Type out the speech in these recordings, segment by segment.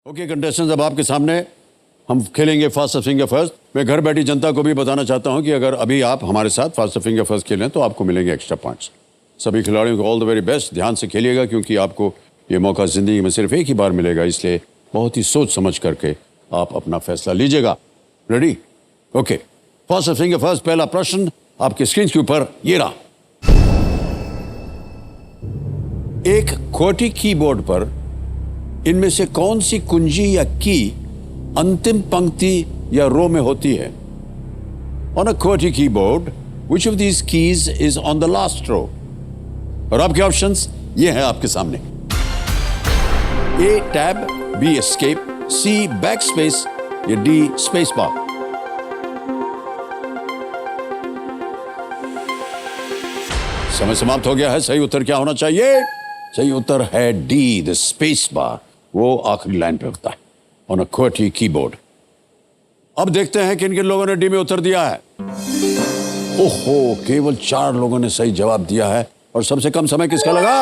Okay contestants, अब आपके सामने हम खेलेंगे फास्ट फिंगर फर्स्ट। मैं घर बैठी जनता को भी बताना चाहता हूं कि अगर अभी आप हमारे साथ फास्ट फिंगर फर्स्ट खेलें तो आपको मिलेंगे एक्स्ट्रा पॉइंट्स। सभी खिलाड़ियों को ऑल द वेरी बेस्ट। ध्यान से खेलिएगा क्योंकि आपको ये मौका जिंदगी में सिर्फ एक ही बार मिलेगा, इसलिए बहुत ही सोच समझ करके आप अपना फैसला लीजिएगा। Ready? Okay, fast finger first. पहला प्रश्न आपके स्क्रीन के ऊपर ये रहा। एक QWERTY कीबोर्ड पर इनमें से कौन सी कुंजी या की अंतिम पंक्ति या रो में होती है? On a QWERTY keyboard which of these keys is on the last row? और आपके ऑप्शंस ये हैं आपके सामने। A tab, B escape, C back space या डी स्पेस बार। समय समाप्त हो गया है। सही उत्तर क्या होना चाहिए? सही उत्तर है डी, द स्पेस बार। वो आखिरी लाइन पे होता है ऑन अ QWERTY कीबोर्ड। अब देखते हैं किन किन लोगों ने डी में उत्तर दिया है। ओहो, केवल 4 लोगों ने सही जवाब दिया है और सबसे कम समय किसका लगा?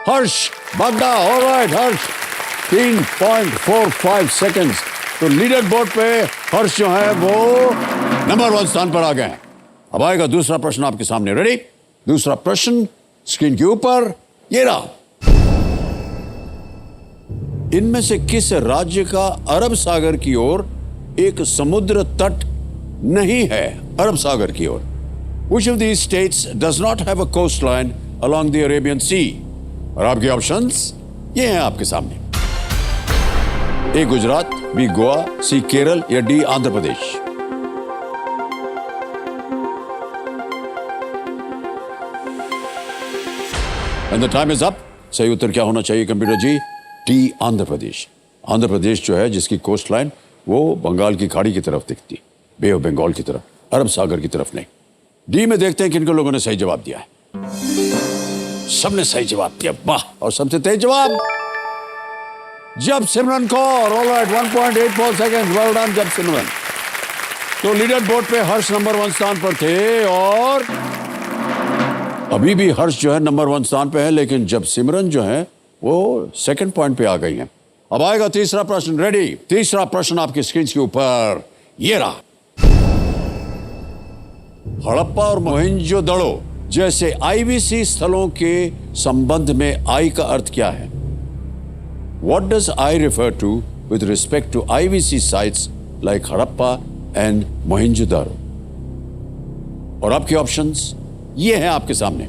हर्ष बागड़ा। ऑलराइट हर्ष, 3.45 सेकेंड्स। तो लीडर बोर्ड पे हर्ष जो है वो नंबर 1 स्थान पर आ गए हैं। अब आएगा दूसरा प्रश्न आपके सामने। रेडी? दूसरा प्रश्न स्क्रीन के ऊपर ये रहा। इनमें से किस राज्य का अरब सागर की ओर एक समुद्र तट नहीं है? अरब सागर की ओर। Which of these states does not have a coastline along the Arabian Sea? और आपके ऑप्शंस ये हैं आपके सामने। ए गुजरात, बी गोवा, सी केरल या D Andhra Pradesh. And the time is up. सही उत्तर क्या होना चाहिए कंप्यूटर जी? डी आंध्र प्रदेश। आंध्र प्रदेश जो है जिसकी कोस्ट लाइन वो बंगाल की खाड़ी की तरफ दिखती, बे ऑफ बंगाल की तरफ, अरब सागर की तरफ नहीं। डी में देखते हैं किन किन लोगों ने सही जवाब दिया है। सबने सही जवाब दिया, वाह। और सबसे तेज जवाब जब Simran Kaur. Alright, 1.84 second. Well done जब सिमरन। तो लीडर बोर्ड पे हर्ष नंबर 1 स्थान पर थे और अभी भी हर्ष जो है नंबर 1 स्थान पे है, लेकिन जब सिमरन जो है वो सेकंड पॉइंट पे आ गई हैं। अब आएगा तीसरा प्रश्न। रेडी? तीसरा प्रश्न आपकी स्क्रीन के ऊपर ये रहा। हड़प्पा और मोहनजोदड़ो जैसे IBC स्थलों के संबंध में आई का अर्थ क्या है? What does I refer to with respect to IBC sites like Harappa and Mohenjodaro? और आपके ऑप्शंस ये हैं आपके सामने।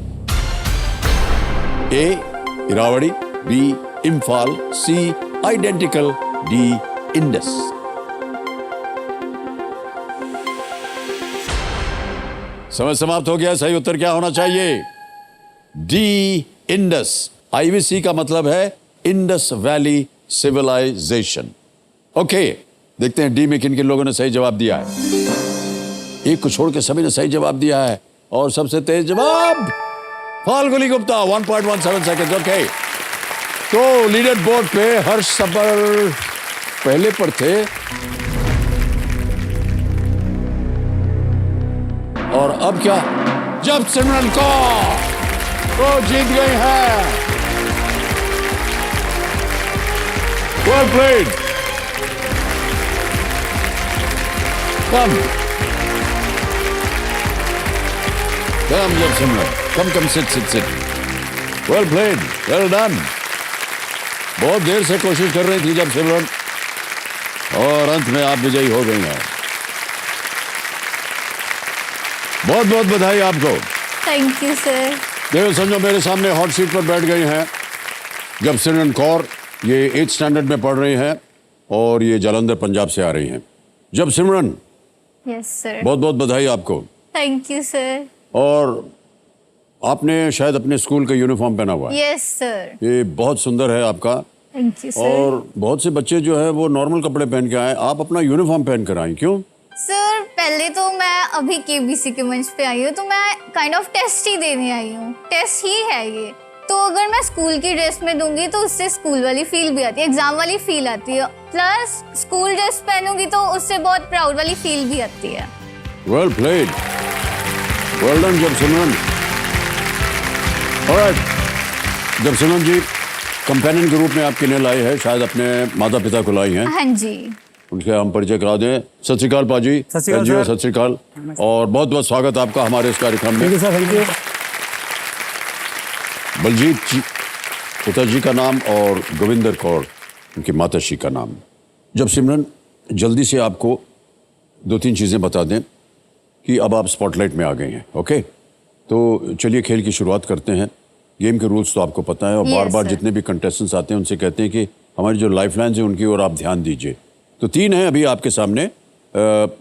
ए इरावदी, बी इम्फाल, सी आइडेंटिकल, डी इंडस। समय समाप्त हो गया। सही उत्तर क्या होना चाहिए? D Indus. IBC का मतलब है इंडस वैली सिविलाइजेशन। ओके, देखते हैं डी में किन किन लोगों ने सही जवाब दिया है। एक को छोड़ के सभी ने सही जवाब दिया है और सबसे तेज जवाब फाल्गुनी गुप्ता, 1.17 सेकेंड। ओके, तो लीडर बोर्ड पे हर्ष सबर पहले पर थे और अब क्या? जब सिमरन कौर तो जीत गई है। Well played. कम जब Simran, come sit. Well played, well done. बहुत देर से कोशिश कर रही थी जब सिमरन और अंत में आप विजयी हो गई हैं। बहुत बहुत बधाई आपको। Thank you sir. देखो समझो, मेरे सामने हॉट सीट पर बैठ गई हैं जब सिमरन कौर। ये 8th स्टैंडर्ड में पढ़ रही हैं और ये जालंधर पंजाब से आ रही हैं। जब सिमरन, यस सर। बहुत बहुत बधाई आपको। Thank you sir. और आपने शायद अपने स्कूल का यूनिफॉर्म पहना हुआ है। Yes sir. ये बहुत सुंदर है आपका। Thank you sir. और बहुत से बच्चे जो है वो नॉर्मल कपड़े पहन के आए, आप अपना यूनिफॉर्म पहन कर आई, क्यों? सर पहले तो मैं अभी KBC के मंच पे आई हूँ, तो मैं काइंड ऑफ टेस्ट ही देने आई हूँ। टेस्ट ही है ये, तो अगर मैं स्कूल की ड्रेस में दूंगी तो उससे स्कूल वाली फील भी आती है, एग्जाम वाली फील आती है, प्लस स्कूल ड्रेस पहनूंगी तो उससे बहुत प्राउड वाली फील भी आती है। वेल प्लेड, वेल डन जब सिमरन। ऑलराइट जब सिमरन जी, कंपेनियन के रूप में आप किन्हें लाई है? शायद अपने माता पिता को लाई हैं। हाँ जी। उनके हम परिचय करा दें। सत श्री अकाल पाजी। सत श्री अकाल जी, सर। सत श्री अकाल और बहुत बहुत स्वागत आपका हमारे इस कार्यक्रम में। Thank you sir, thank you. Baljeet ji पिताजी का नाम और गोविंदर कौर उनकी माताश्री का नाम। जब सिमरन जल्दी से आपको 2-3 चीज़ें बता दें कि अब आप स्पॉटलाइट में आ गए हैं। ओके, तो चलिए खेल की शुरुआत करते हैं। गेम के रूल्स तो आपको पता है और Yes, बार बार sir. जितने भी कंटेस्टेंट्स आते हैं उनसे कहते हैं कि हमारी जो लाइफ लाइन है उनकी ओर आप ध्यान दीजिए। तो 3 हैं अभी आपके सामने,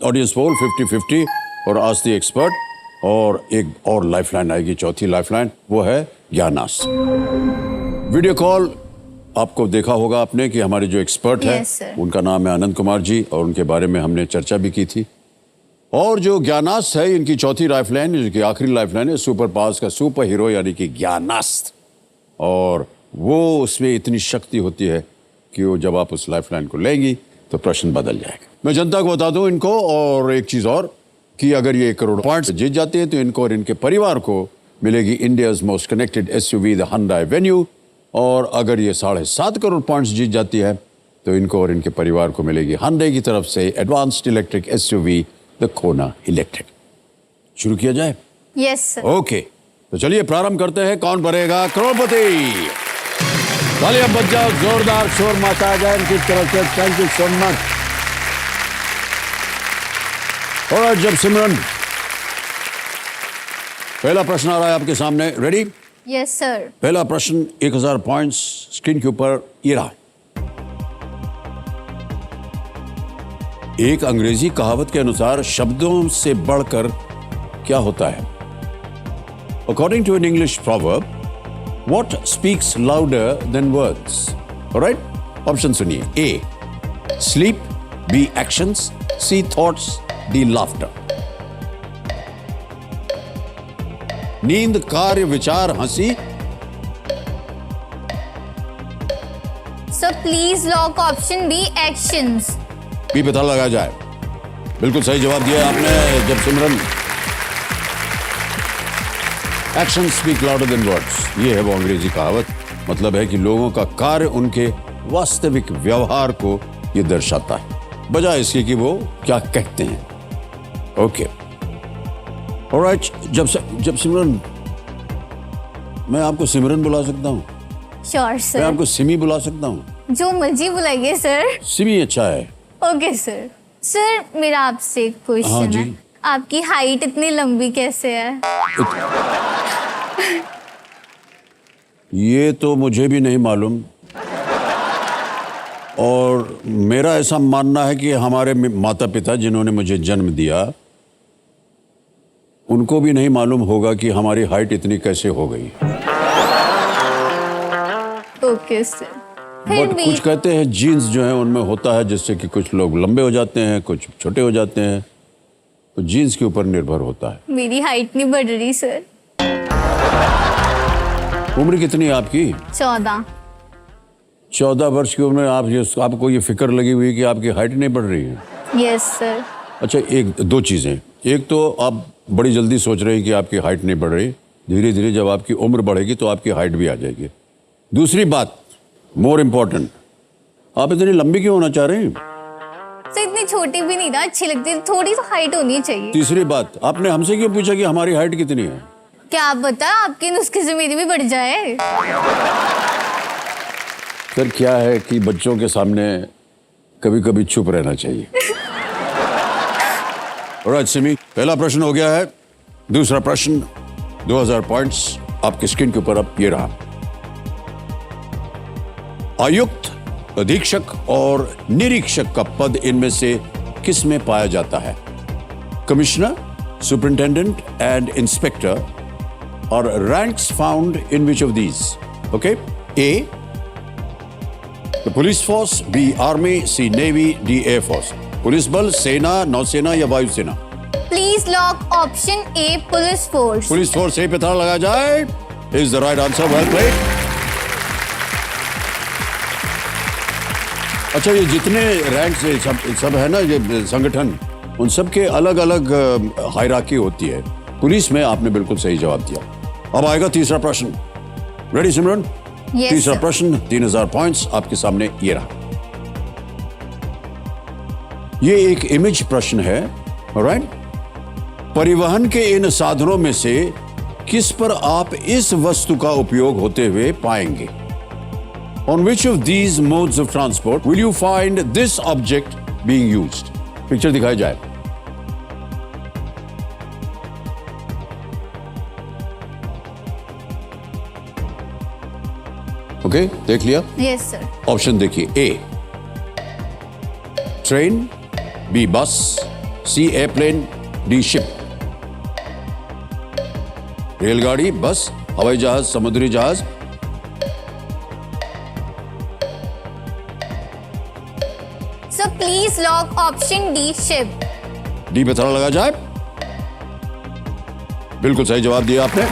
ऑडियंस पोल 50-50 और आस्क द एक्सपर्ट, और एक और लाइफ लाइन आएगी, चौथी लाइफ लाइन, वो है ज्ञानास्त्र। वीडियो कॉल आपको देखा होगा आपने कि हमारे जो एक्सपर्ट Yes, sir. हैं उनका नाम है आनंद कुमार जी और उनके बारे में हमने चर्चा भी की थी। और जो ज्ञानास्त्र है इनकी चौथी लाइफ लाइन, इनकी आखिरी लाइफ लाइन है सुपर पावर्स का सुपर हीरो यानी कि ज्ञानास्त्र, और वो उसमें इतनी शक्ति होती है कि वो जब आप उस लाइफ लाइन को लेंगी तो प्रश्न बदल जाएगा। मैं जनता को बता दूं इनको, और एक चीज और कि अगर ये 1 करोड़ पॉइंट्स जीत जाते हैं तो इनको और इनके परिवार को मिलेगी India's most connected SUV the Hyundai Venue, और अगर ये 7.5 करोड़ पॉइंट्स जीत जाती है तो इनको और इनके परिवार को मिलेगी Hyundai की तरफ से advanced electric SUV the Kona electric. शुरू किया जाए? Yes sir. ओके, तो चलिए प्रारंभ करते हैं। कौन बनेगा करोड़पति? तालियां बज जाओ, जोरदार शोर मचा जाए इनकी तरफ से। Thank you so much. और जब सिमरन पहला प्रश्न आ रहा है आपके सामने, रेडी? Yes sir. पहला प्रश्न 1000 पॉइंट्स स्क्रीन के ऊपर ये रहा। एक अंग्रेजी कहावत के अनुसार शब्दों से बढ़कर क्या होता है? According to an English proverb, what speaks louder than words? Alright? Option सुनिए। A. Sleep. B. Actions. C. Thoughts. D. Laughter. नींद, कार्य, विचार, हंसी। Sir please lock option B actions. भी पता लगा जाए। बिल्कुल सही जवाब दिया आपने जब Simran. Action speak louder than words, ये है वो अंग्रेजी कहावत। मतलब है कि लोगों का कार्य उनके वास्तविक व्यवहार को ये दर्शाता है, बजाय इसके कि वो क्या कहते हैं। Okay, alright. जब सिमरन, मैं आपको सिमरन बुला सकता हूँ? श्योर मैं सर। आपको सिमी बुला सकता हूँ? जो मर्जी बुलाइए सर। सिमी अच्छा है। Okay sir. सर मेरा आपसे एक हाँ क्वेश्चन जी। है, आपकी हाइट इतनी लंबी कैसे है? ये तो मुझे भी नहीं मालूम, और मेरा ऐसा मानना है कि हमारे माता पिता जिन्होंने मुझे जन्म दिया उनको भी नहीं मालूम होगा कि हमारी हाइट इतनी कैसे हो गई। Okay sir. फिर बट भी कुछ कहते हैं जीन्स जो है उनमें होता है, जिससे कि कुछ लोग लंबे हो जाते हैं, कुछ छोटे हो जाते हैं, तो जीन्स के ऊपर निर्भर होता है। मेरी हाइट नहीं बढ़ रही सर। उम्र कितनी है आपकी? 14। 14 वर्ष की उम्र में आपको ये फिक्र लगी हुई है कि आपकी हाइट नहीं बढ़ रही है? Yes sir. अच्छा, 2 चीज़ें। एक तो आप बड़ी जल्दी सोच रहे हैं कि आपकी हाइट नहीं बढ़ रही, धीरे धीरे जब आपकी उम्र बढ़ेगी तो आपकी हाइट भी आ जाएगी। दूसरी बात, मोर इम्पोर्टेंट, आप इतनी लंबी क्यों होना चाह रहे हैं? सर इतनी छोटी भी नहीं ना अच्छी लगती, थोड़ी तो हाइट होनी चाहिए। तीसरी बात, आपने हमसे क्यों पूछा कि हमारी हाइट कितनी है? क्या आप बता, आपके नुस्खे से मेरी भी बढ़ जाए। सर क्या है कि बच्चों के सामने कभी कभी चुप रहना चाहिए। ऑलराइट सिमी, पहला प्रश्न हो गया है। दूसरा प्रश्न 2000 पॉइंट्स आपके स्क्रीन के ऊपर अब ये रहा। आयुक्त, अधीक्षक और निरीक्षक का पद इनमें से किस में पाया जाता है? कमिश्नर, सुपरिंटेंडेंट एंड इंस्पेक्टर, और ranks found in which of these? Okay, A the police force, B army, C navy, D air force. Police बल, सेना, नौसेना या वायुसेना? Please lock option A police force. Police force से पता लगा जाए। Is the right answer, well played. अच्छा, ये जितने रैंक से सब है ना, ये संगठन, उन सब के अलग अलग हायरार्की होती है। पुलिस में आपने बिल्कुल सही जवाब दिया। अब आएगा तीसरा प्रश्न। रेडी सिमरन? Yes, तीसरा sir. प्रश्न 3000 पॉइंट्स आपके सामने ये रहा। ये एक इमेज प्रश्न है, ऑलराइट? परिवहन के इन साधनों में से किस पर आप इस वस्तु का उपयोग होते हुए पाएंगे? On which of these modes of transport will you find this object being used? Picture दिखाई जाए। ओके, देख लिया? Yes sir. ऑप्शन देखिए। ए ट्रेन, बी बस, सी एयरप्लेन, डी शिप। रेलगाड़ी, बस, हवाई जहाज, समुद्री जहाज। सो please lock option D ship. D पे थोड़ा लगा जाए। बिल्कुल सही जवाब दिया आपने।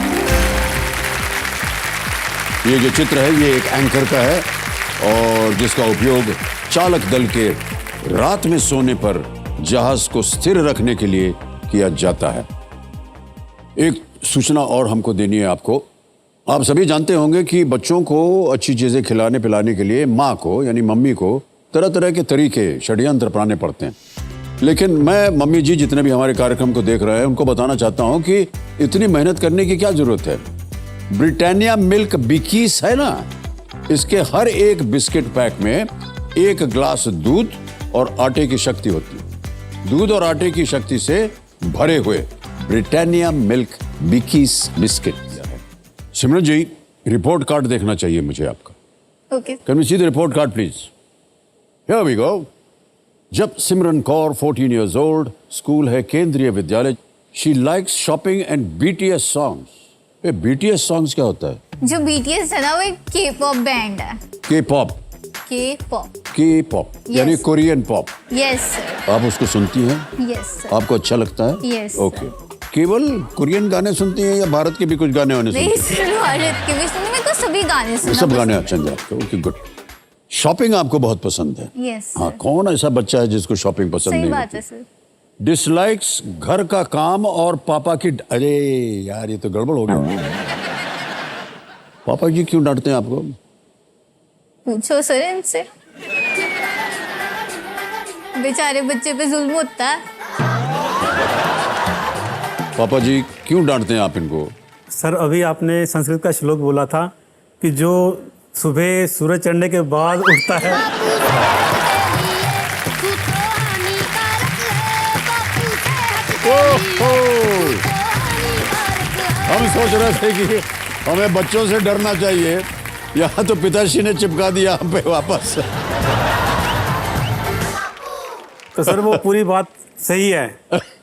ये जो चित्र है ये एक एंकर का है और जिसका उपयोग चालक दल के रात में सोने पर जहाज को स्थिर रखने के लिए किया जाता है। एक सूचना और हमको देनी है आपको। आप सभी जानते होंगे कि बच्चों को अच्छी चीजें खिलाने पिलाने के लिए माँ को यानी मम्मी को तरह तरह के तरीके षड्यंत्र अपनाने पड़ते हैं। लेकिन मैं मम्मी जी जितने भी हमारे कार्यक्रम को देख रहे हैं उनको बताना चाहता हूं कि इतनी मेहनत करने की क्या जरूरत है। ब्रिटानिया मिल्क बिकीस है ना, इसके हर एक बिस्किट पैक में 1 ग्लास दूध और आटे की शक्ति होती है। दूध और आटे की शक्ति से भरे हुए Britannia milk Bikis biscuit. Simran ji, report card देखना चाहिए मुझे आपका। Okay. Can we see the report card please? Here we go. जब Simran Kaur 14 years old, school है Kendriya Vidyalaya. She likes shopping and BTS songs. ये BTS सॉन्ग्स क्या होता है? जो BTS है ना वो एक K-pop बैंड है। K-pop। K-pop यानी कोरियन पॉप। Yes sir. आप उसको सुनती हैं? Yes sir. आपको अच्छा लगता है? Yes, okay. केवल कोरियन गाने सुनती हैं या भारत के भी कुछ गाने होने नहीं सुनती सर, भारत के भी सुनने, मेरे को सभी गाने हैं? सुनना सब गाने पसंद अच्छे हैं आपको। Okay, good. शॉपिंग आपको बहुत पसंद है? है। यस हाँ, सर। कौन ऐसा बच्चा है जिसको शॉपिंग पसंद सही नहीं बात होती? है सर। डिसलाइक्स घर का काम और पापा की अरे यार ये तो गड़बड़ हो गया। पापा जी क्यों डांटते हैं आपको? पूछो सर इनसे। बेचारे बच्चे पे जुल्म होता है। पापा जी क्यों डांटते हैं आप इनको? सर अभी आपने संस्कृत का श्लोक बोला था कि जो सुबह सूरज चढ़ने के बाद उठता है। हम सोच रहे थे कि हमें बच्चों से डरना चाहिए, यहाँ तो पिताश्री ने चिपका दिया हम पे वापस। तो सर वो पूरी बात सही है।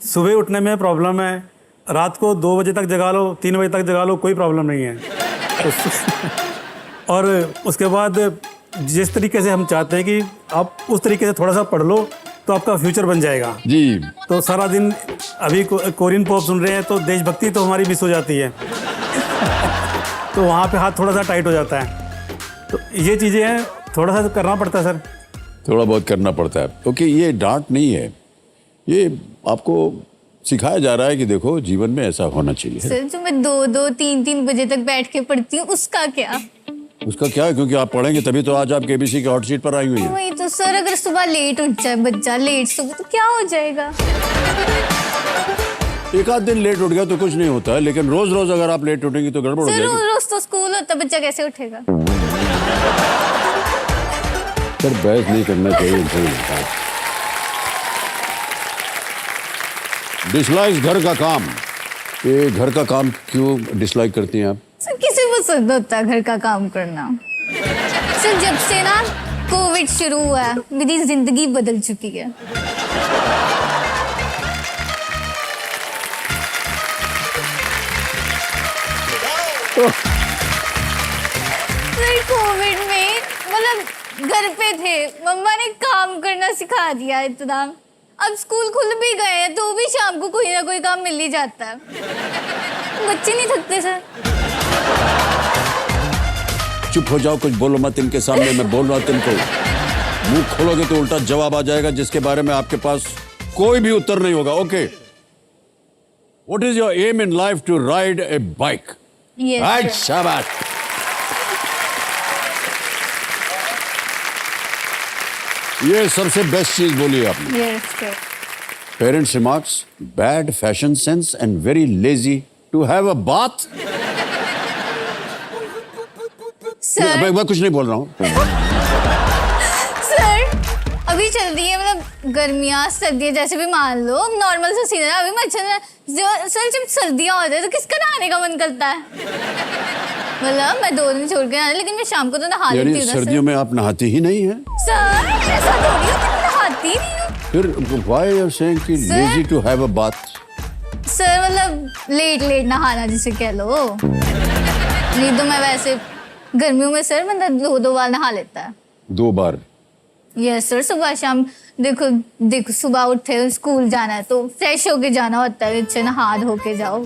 सुबह उठने में प्रॉब्लम है, रात को 2 बजे तक जगा लो, 3 बजे तक जगा लो, कोई प्रॉब्लम नहीं है। और उसके बाद जिस तरीके से हम चाहते हैं कि आप उस तरीके से थोड़ा सा पढ़ लो तो आपका फ्यूचर बन जाएगा जी। तो सारा दिन अभी कोरियन पॉप सुन रहे हैं तो देशभक्ति तो हमारी मिस हो जाती है। तो वहाँ पे हाथ थोड़ा सा टाइट हो जाता है। तो ये चीज़ें हैं, थोड़ा सा तो करना पड़ता है सर। थोड़ा बहुत करना पड़ता है। ओके, ये डांट नहीं है, ये आपको सिखाया जा रहा है कि देखो जीवन में ऐसा होना चाहिए। सर जो मैं 2-2, 3-3 बजे तक बैठ के पढ़ती हूँ उसका क्या? उसका क्या है, क्योंकि आप पढ़ेंगे तभी तो आज आप KBC के हॉट सीट पर आई हुई है। वही तो सर, अगर सुबह लेट उठ जाए बच्चा, लेट सुबह, तो क्या हो जाएगा? एक आध दिन लेट उठ गया तो कुछ नहीं होता है, लेकिन रोज रोज अगर आप लेट उठेंगी तो गड़बड़ हो सर जाएगी। रोज रोज तो स्कूल होता, बच्चा कैसे उठेगा? सर बहस नहीं करना चाहिए इनसे। डिसलाइक घर का काम। ये घर का काम क्यों डिसलाइक करती हैं आप? सर किसे पसंद होता है घर का काम करना? सर जब से ना कोविड शुरू हुआ है मेरी जिंदगी बदल चुकी है। सर कोविड में मतलब घर पे थे, मम्मा ने काम करना सिखा दिया इतना। अब स्कूल खुल भी गए हैं तो भी शाम को कोई ना कोई काम मिल ही जाता है। बच्चे नहीं थकते सर। चुप हो जाओ, कुछ बोलो मत इनके सामने। मैं बोल रहा तुमको, मुंह खोलोगे तो उल्टा जवाब आ जाएगा जिसके बारे में आपके पास कोई भी उत्तर नहीं होगा। Okay, what is your aim in life? To ride a bike. Yes, sir. शाबाश। ये सबसे बेस्ट चीज बोली आपने। Yes sir. Parents remarks bad fashion sense and very lazy to have a bath. Sir मैं कुछ नहीं बोल रहा हूँ। सर अभी चल रही है मतलब गर्मियाँ सर्दियाँ जैसे भी मान लो नॉर्मल सा सीजन है अभी मच्छर सर जब सर्दियाँ होती है तो किसका नहाने का मन करता है? मतलब मैं 2 दिन छोड़ के नहा लेकिन मैं शाम को तो नहा लेती यानी हूँ ना सर्दियों में आप नहाती ही नहीं है? सर ऐसा थोड़ी होता है, मैं नहाती नहीं हूँ। फिर व्हाई यू आर सेइंग कि Sir? Lazy to have a bath? Sir मतलब लेट नहाना जिसे कह लो। नहीं तो मैं वैसे गर्मियों में सर मतलब 2 बार नहा लेता है। 2 बार? यस सर सुबह शाम। देखो सुबह उठे स्कूल जाना है तो फ्रेश होके जाना होता है, अच्छे नहा धो के जाओ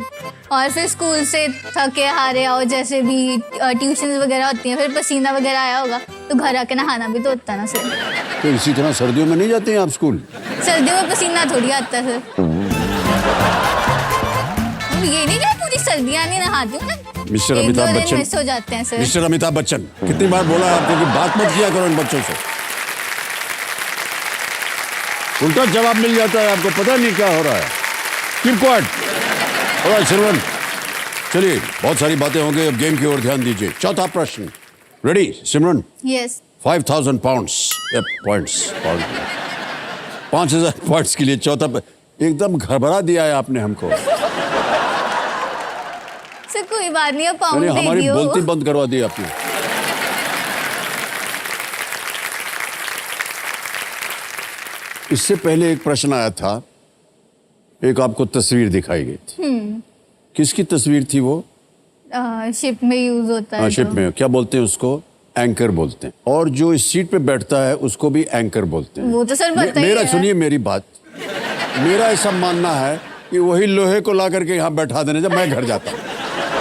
और फिर स्कूल से थके हारे आओ, जैसे भी ट्यूशन वगैरह होती हैं फिर पसीना वगैरह आया होगा तो घर आके नहाना भी तो होता है ना सर। तो इसी तरह सर्दियों में नहीं जाते हैं आप स्कूल? सर्दियों में पसीना थोड़ी आता है सर। ये नहीं कि पूरी सर्दियाँ नहीं नहाती हूँ ना। मिस्टर 1-2 अमिताभ दिन बच्चन। मिस हो जाते हैं सर। मिस्टर अमिताभ बच्चन, कितनी बार बोला है आपको कि बात मत किया करो इन बच्चों से। उल्टा जवाब मिल जाता है आपको, पता नहीं क्या हो रहा है। Keep quiet. ऑलराइट सिमरन, चलिए बहुत सारी बातें होंगी, अब गेम की ओर ध्यान दीजिए। चौथा प्रश्न ready Simran? Yes 5000 pounds points 5000 points के लिए चौथा एकदम घबरा दिया है आपने हमको। सर कोई बात नहीं, अब पाउंड यानी दे हमारी दियो। बोलती बंद करवा दी आपने। इससे पहले एक प्रश्न आया था, एक आपको तस्वीर दिखाई गई थी। किसकी तस्वीर थी वो? शिप में यूज होता है शिप जो। में क्या बोलते हैं उसको? एंकर बोलते हैं। और जो इस सीट पे बैठता है उसको भी एंकर बोलते हैं। वो तो सर पता ही मेरा है। सुनिए मेरी बात, मेरा ऐसा मानना है कि वही लोहे को ला करके यहाँ बैठा देने जब मैं घर जाता हूँ।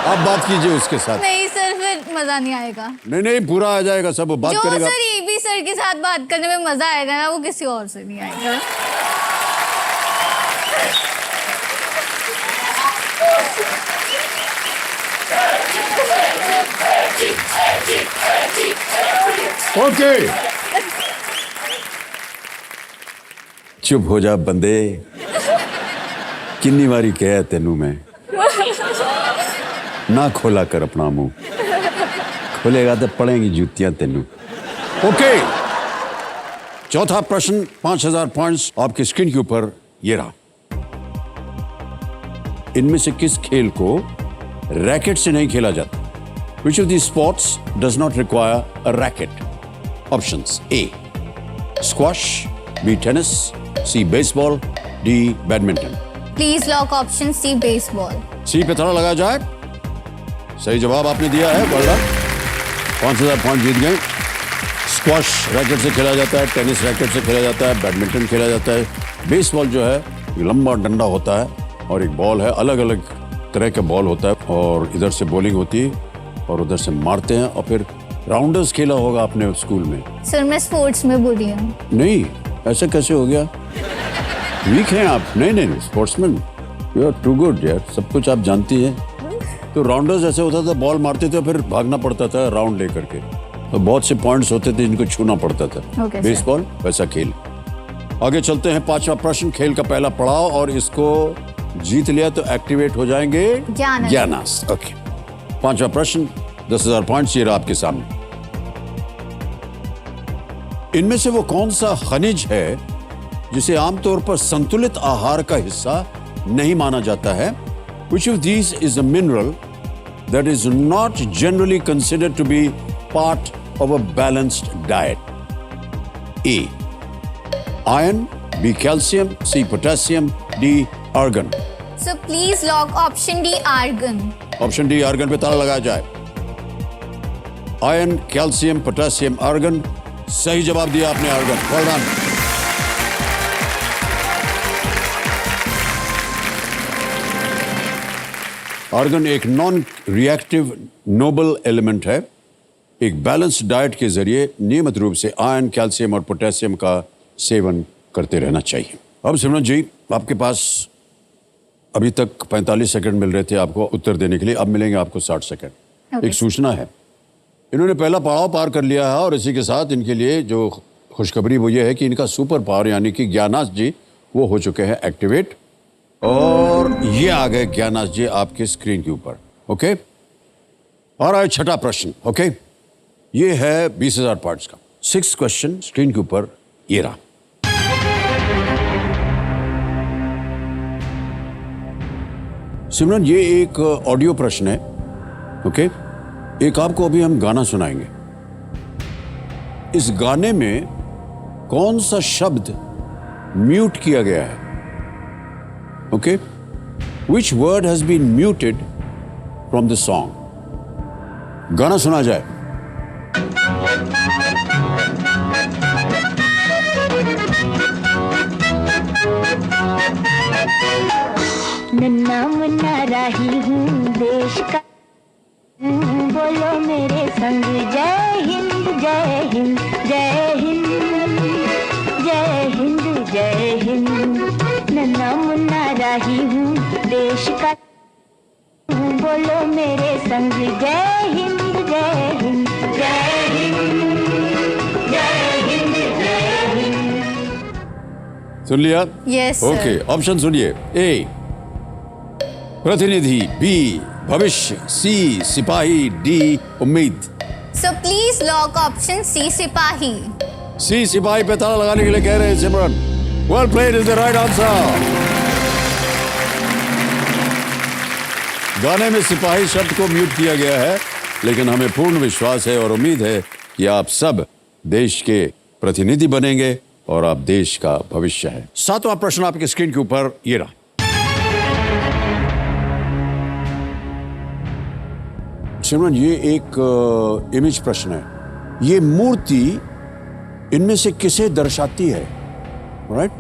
आप बात कीजिए उसके साथ। नहीं सर फिर मजा नहीं आएगा। नहीं पूरा आ जाएगा, सब बात जो करेगा। सर ये भी सर के साथ बात करने में मजा आएगा ना वो किसी और से नहीं आएगा। ओके चुप हो जा बंदे, किन्नी वारी कहा तेनू मैं ना खोला कर अपना मुंह, खोलेगा तो पड़ेंगी जूतियां तेनू। ओके चौथा प्रश्न 5000 पॉइंट्स आपकी स्क्रीन के ऊपर ये रहा। इनमें से किस खेल को रैकेट से नहीं खेला जाता? Which of these sports does not require a racket? Options: A. Squash, B. Tennis, C. Baseball, D. Badminton. Please lock option C baseball. C पे थोड़ा लगा जाए। सही जवाब आपने दिया है, वेल डन। 5000 पॉइंट जीत गए। स्क्वाश रैकेट से खेला जाता है, टेनिस रैकेट से खेला जाता है, बैडमिंटन खेला जाता है। बेसबॉल जो है एक लंबा डंडा होता है और एक बॉल है, अलग अलग तरह का बॉल होता है और इधर से बॉलिंग होती है और उधर से मारते हैं। और फिर राउंडर्स खेला होगा आपने स्कूल में? सर मैं स्पोर्ट्स में बुरी हूँ। नहीं, ऐसा कैसे हो गया? वीक हैं आप? नहीं sportsman, you are too good यार, सब कुछ आप जानती हैं। तो राउंडर्स ऐसे होता था, बॉल मारते थे फिर भागना पड़ता था राउंड लेकर के, तो बहुत से पॉइंट्स होते थे जिनको छूना पड़ता था। Okay, sir. बेसबॉल वैसा खेल। आगे चलते हैं, 5वां प्रश्न खेल का पहला पड़ाव, और इसको जीत लिया तो एक्टिवेट हो जाएंगे ज्ञानास। ओके 5वां प्रश्न 10,000 पॉइंट्स ये रहा आपके सामने। इनमें से वो कौन सा खनिज है जिसे आमतौर पर संतुलित आहार का हिस्सा नहीं माना जाता है? Which of these is a mineral that is not generally considered to be part of a balanced diet? A. Iron, B. Calcium, C. Potassium, D. Argon. So please lock option D argon. Option D argon पे ताला लगाया जाए। Iron, calcium, potassium, argon. सही जवाब दिया आपने, argon. Well done. Argon एक non reactive noble element है। एक बैलेंस डाइट के जरिए नियमित रूप से आयरन, कैल्शियम और पोटेशियम का सेवन करते रहना चाहिए। अब सिमरन जी, आपके पास अभी तक 45 सेकंड मिल रहे थे आपको उत्तर देने के लिए, अब मिलेंगे आपको 60 सेकंड। Okay. एक सूचना है, इन्होंने पहला पड़ाव पार कर लिया है और इसी के साथ इनके लिए जो खुशखबरी वो ये है कि इनका सुपर पावर यानी कि ज्ञानास जी वो हो चुके हैं एक्टिवेट, और ये आ गए ज्ञानास जी आपके स्क्रीन के ऊपर। ओके, और आए छठा प्रश्न। ओके, ये है 20,000 पॉइंट्स का 6 क्वेश्चन स्क्रीन के ऊपर ये रहा। सिमरन, ये एक ऑडियो प्रश्न है। ओके, एक आपको अभी हम गाना सुनाएंगे। इस गाने में कौन सा शब्द म्यूट किया गया है? Okay, which word has been muted from the song? गाना सुना जाए। नन्ना मुन्ना राही हूँ देश का, बोलो मेरे संग जय हिंद जय हिंद जय हिंद जय हिंद जय हिंद। नन्ना मुन्ना राही हूँ देश का, बोलो मेरे संग जय हिंद जय हिंद जय हिंद जय हिंद जय हिंद। सुन लिया? यस ओके, ऑप्शन सुनिए। ए प्रतिनिधि, बी भविष्य, सी सिपाही, डी उम्मीद। So please lock option C सिपाही। सी सिपाही पे ताला लगाने के लिए कह रहे हैं Simran. Well played is the right answer. गाने में सिपाही शब्द को म्यूट किया गया है, लेकिन हमें पूर्ण विश्वास है और उम्मीद है कि आप सब देश के प्रतिनिधि बनेंगे और आप देश का भविष्य है। 7वां प्रश्न आपके स्क्रीन के ऊपर ये रहा। सिमरन, ये एक इमेज प्रश्न है। ये मूर्ति इनमें से किसे दर्शाती है? Right,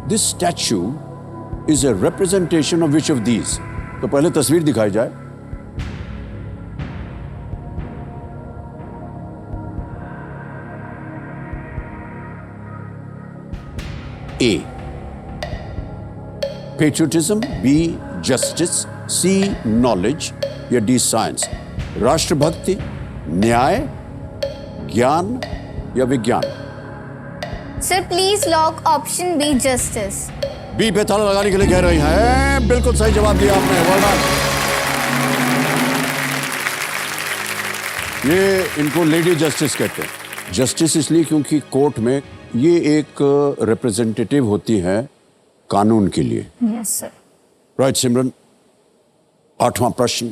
this statue is a representation of which of these? तो पहले तस्वीर दिखाई जाए। A patriotism, B justice, C knowledge या डी साइंस? राष्ट्रभक्ति, न्याय, ज्ञान या विज्ञान? Sir please lock option B justice. B पे ताला लगाने के लिए कह रही हैं। बिल्कुल सही जवाब दिया आपने, वेल डन। ये इनको लेडी जस्टिस कहते हैं। जस्टिस इसलिए क्योंकि कोर्ट में ये एक रिप्रेजेंटेटिव होती हैं कानून के लिए। Yes sir. राइट सिमरन, 8वां प्रश्न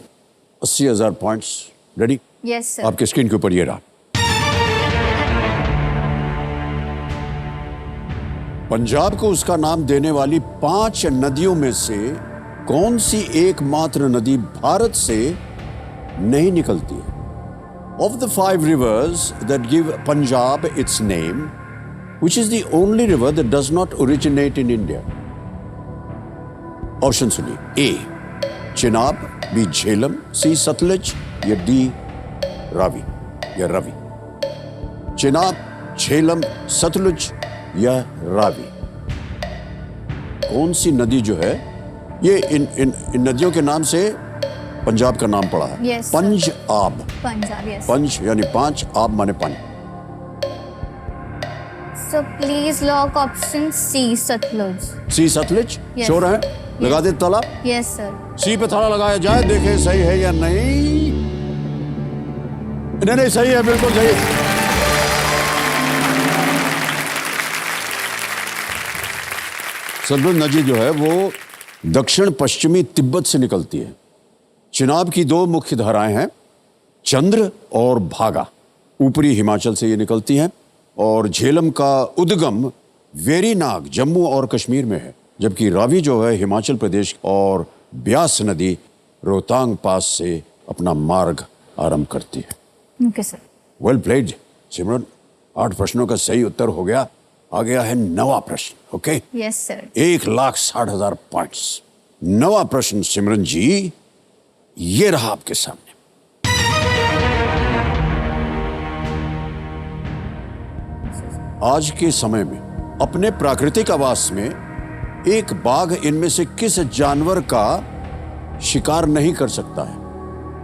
80,000 पॉइंट्स रेडी? Yes sir. आपके स्क्रीन के ऊपर ये रहा। पंजाब को उसका नाम देने वाली 5 नदियों में से कौन सी एकमात्र नदी भारत से नहीं निकलती है? Of the 5 rivers that give Punjab its name, which is the only river that does not originate in India? Option सुनिए। ए चिनाब, बी झेलम, सी सतलज या डी रावी या रवि? चिनाब, झेलम, सतलुज या रावी? कौन सी नदी जो है ये इन नदियों के नाम से पंजाब का नाम पड़ा है? Yes, sir. पंज आब। पंजाब। यस। पंज यानी 5, आब माने पानी। So please lock option C Sutlej. C Sutlej? Yes. Sure है? लगा दे ताला? Yes sir. सी पे ताला लगाया जाए, देखें सही है या नहीं। नहीं सही है, बिल्कुल सही है। सतलुज नदी जो है वो दक्षिण पश्चिमी तिब्बत से निकलती है। चिनाब की 2 मुख्य धाराएं हैं, चंद्र और भागा, ऊपरी हिमाचल से ये निकलती हैं, और झेलम का उद्गम वेरीनाग जम्मू और कश्मीर में है, जबकि रावी जो है हिमाचल प्रदेश और ब्यास नदी रोहतांग पास से अपना मार्ग आरंभ करती है। Okay sir. वेल प्लेड सिमरन, 8 प्रश्नों का सही उत्तर हो गया। आ गया है 9वां प्रश्न। Okay, yes sir. 1,60,000 पॉइंट्स। 9वां प्रश्न सिमरन जी ये रहा आपके सामने। आज के समय में अपने प्राकृतिक आवास में एक बाघ इनमें से किस जानवर का शिकार नहीं कर सकता है?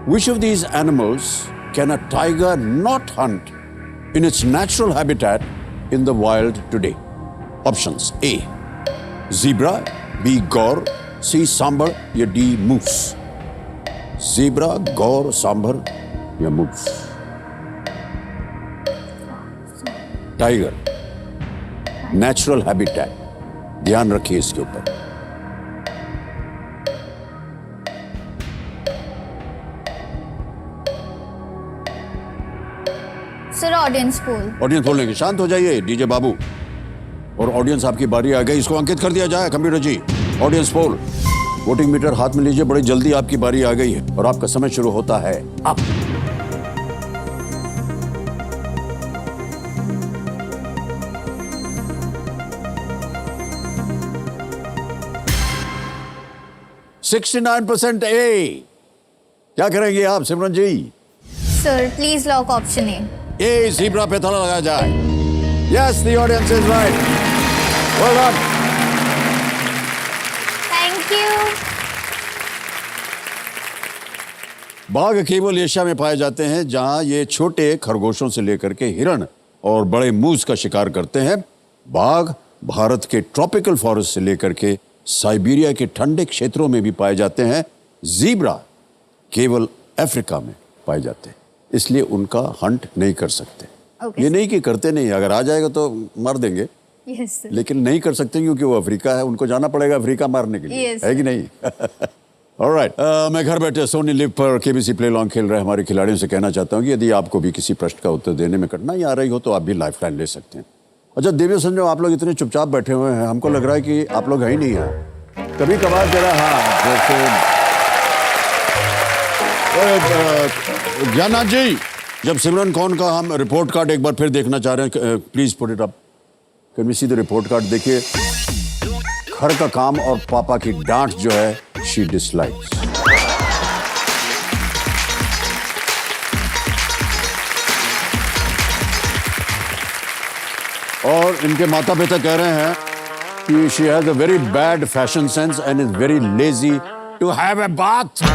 Which of these animals can a tiger not hunt in its natural habitat in the wild today? Options: A, zebra, B, gaur, C, sambar या D, moose. Zebra, gaur, sambar या moose. Tiger, natural habitat. ध्यान रखिए इसके ऊपर. Sir audience poll. Audience बोलने के शांत हो जाइए डीजे बाबू. और ऑडियंस आपकी बारी आ गई, इसको अंकित कर दिया जाए कंप्यूटर जी. ऑडियंस पोल, वोटिंग मीटर हाथ में लीजिए, बड़ी जल्दी आपकी बारी आ गई है और आपका समय शुरू होता है अब. %69% ए. क्या करेंगे आप Simran ji? Sir please lock option A. A, zebra पे ताला लगाया जाए. Yes, the audience is right. Well done. Thank you. बाघ केवल एशिया में पाए जाते हैं, जहां ये छोटे खरगोशों से लेकर के हिरण और बड़े मूस का शिकार करते हैं. बाघ भारत के ट्रॉपिकल फॉरेस्ट से लेकर के साइबेरिया के ठंडे क्षेत्रों में भी पाए जाते हैं. ज़ीब्रा केवल अफ्रीका में पाए जाते हैं, इसलिए उनका हंट नहीं कर सकते. Okay. ये नहीं कि करते नहीं, अगर आ जाएगा तो मार देंगे, यस सर. लेकिन नहीं कर सकते क्योंकि वो अफ्रीका है. उनको जाना पड़ेगा अफ्रीका मारने के लिए. Yes. है कि नहीं? ऑलराइट. मैं घर बैठे सोनी लिव पर केबीसी प्ले लॉन्ग खेल रहे हमारे खिलाड़ियों से कहना चाहता हूं कि यदि आपको भी किसी प्रश्न का उत्तर देने में कठिनाई आ रही हो तो आप भी लाइफ लाइन ले सकते हैं. अच्छा देवी संजो, आप लोग इतने चुपचाप बैठे हुए हैं, हमको लग रहा है कि आप लोग है ही नहीं हैं. कभी कभार जरा ज्ञाननाथ जी, जब सिमरन कौन का हम रिपोर्ट कार्ड एक बार फिर देखना चाह रहे हैं, please put it up. Can we see the report card? देखिए, घर का काम और पापा की डांट जो है शी डिसलाइक्स. और इनके माता पिता कह रहे हैं कि she has a very bad fashion sense and is very lazy to have a bath. Sir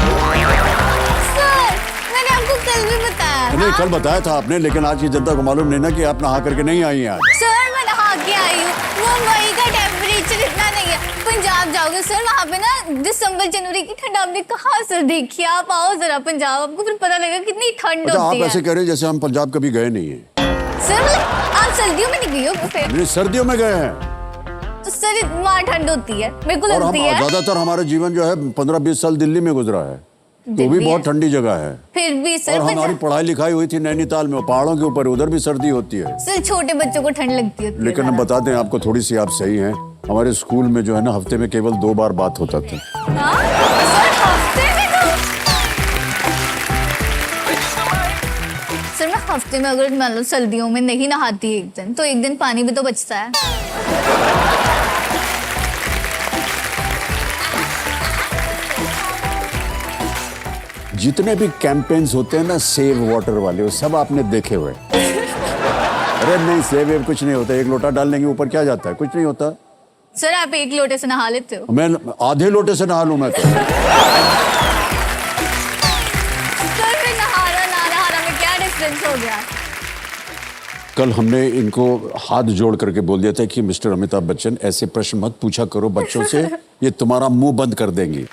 मैंने आपको कल भी बताया नहीं, था. कल बताया था आपने, लेकिन आज की जनता को मालूम नहीं ना कि आप नहा करके नहीं आई हैं आज. सर मैं नहा के आई हूँ. मुंबई का टेम्परेचर इतना नहीं है. पंजाब जाओगे सर, वहाँ पे ना दिसंबर जनवरी की ठंड आपने कहाँ सर देखी? आप आओ जरा पंजाब, आपको फिर पता लगेगा कितनी ठंड अच्छा, आप होती है. ऐसे कह रहे हैं जैसे हम पंजाब कभी गए नहीं हैं. सर मतलब आप सर्दियों में नहीं गई हो फिर? नहीं, सर्दियों में गए हैं. तो सर वहाँ ठंड होती है, बिल्कुल और हम होती है. ज्यादातर हमारा जीवन जो है 15-20 साल दिल्ली में गुजरा है, तो भी बहुत ठंडी जगह है. फिर भी सर और हमारी पढ़ाई लिखाई हुई थी नैनीताल में, पहाड़ों के ऊपर, उधर भी सर्दी होती है. सर छोटे बच्चों को ठंड लगती है. लेकिन हम बता दें आपको, थोड़ी सी आप सही हैं. हमारे स्कूल में जो है ना, हफ्ते में केवल 2 बार बात होता था. हाँ? सर हफ्ते में सर मैं हफ्ते में अगर मान लो सर्दियों में नहीं नहाती एक दिन, तो एक दिन पानी भी तो बचता है. जितने भी कैंपेन्स होते हैं ना सेव वाटर वाले, वो सब आपने देखे हुए. अरे नहीं, सेव वेव कुछ नहीं होता. 1 लोटा डाल लेंगे ऊपर, क्या जाता है? कुछ नहीं होता. सर आप 1 लोटे से नहा लेते हो? मैं आधे लोटे से नहा लूं मैं तो. सर फिर नहाना ना नहाना में क्या डिफरेंस हो गया? कल हमने इनको हाथ जोड़ करके बोल दिया था कि मिस्टर अमिताभ बच्चन, ऐसे प्रश्न मत पूछा करो बच्चों से, ये तुम्हारा मुंह बंद कर देंगी.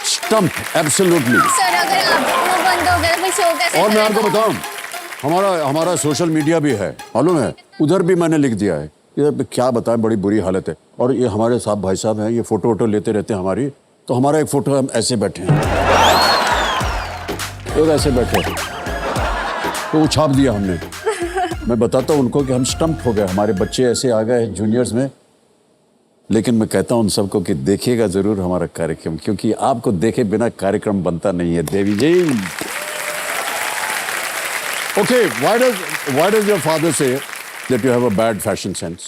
Stump, absolutely. सर अगर आपको बंद हो गया तो फिर शो कैसे और मैं चलेगा? आपको बताऊं, हमारा सोशल मीडिया भी है, मालूम है, उधर भी मैंने लिख दिया है. इधर पे क्या बताएं, बड़ी बुरी हालत है. और ये हमारे साहब भाई साहब हैं, ये फोटो वोटो लेते रहते हैं हमारी. तो हमारा एक फोटो हम ऐसे बैठे हैं, तो ऐसे बैठे, तो वो छाप दिया हमने. मैं बताता हूँ उनको कि हम स्टम्प हो गए, हमारे बच्चे ऐसे आ गए जूनियर्स में. लेकिन मैं कहता हूँ उन सबको कि देखिएगा जरूर हमारा कार्यक्रम, क्योंकि आपको देखे बिना कार्यक्रम बनता नहीं है. देवी जी, okay, why does your father say that you have a bad fashion sense?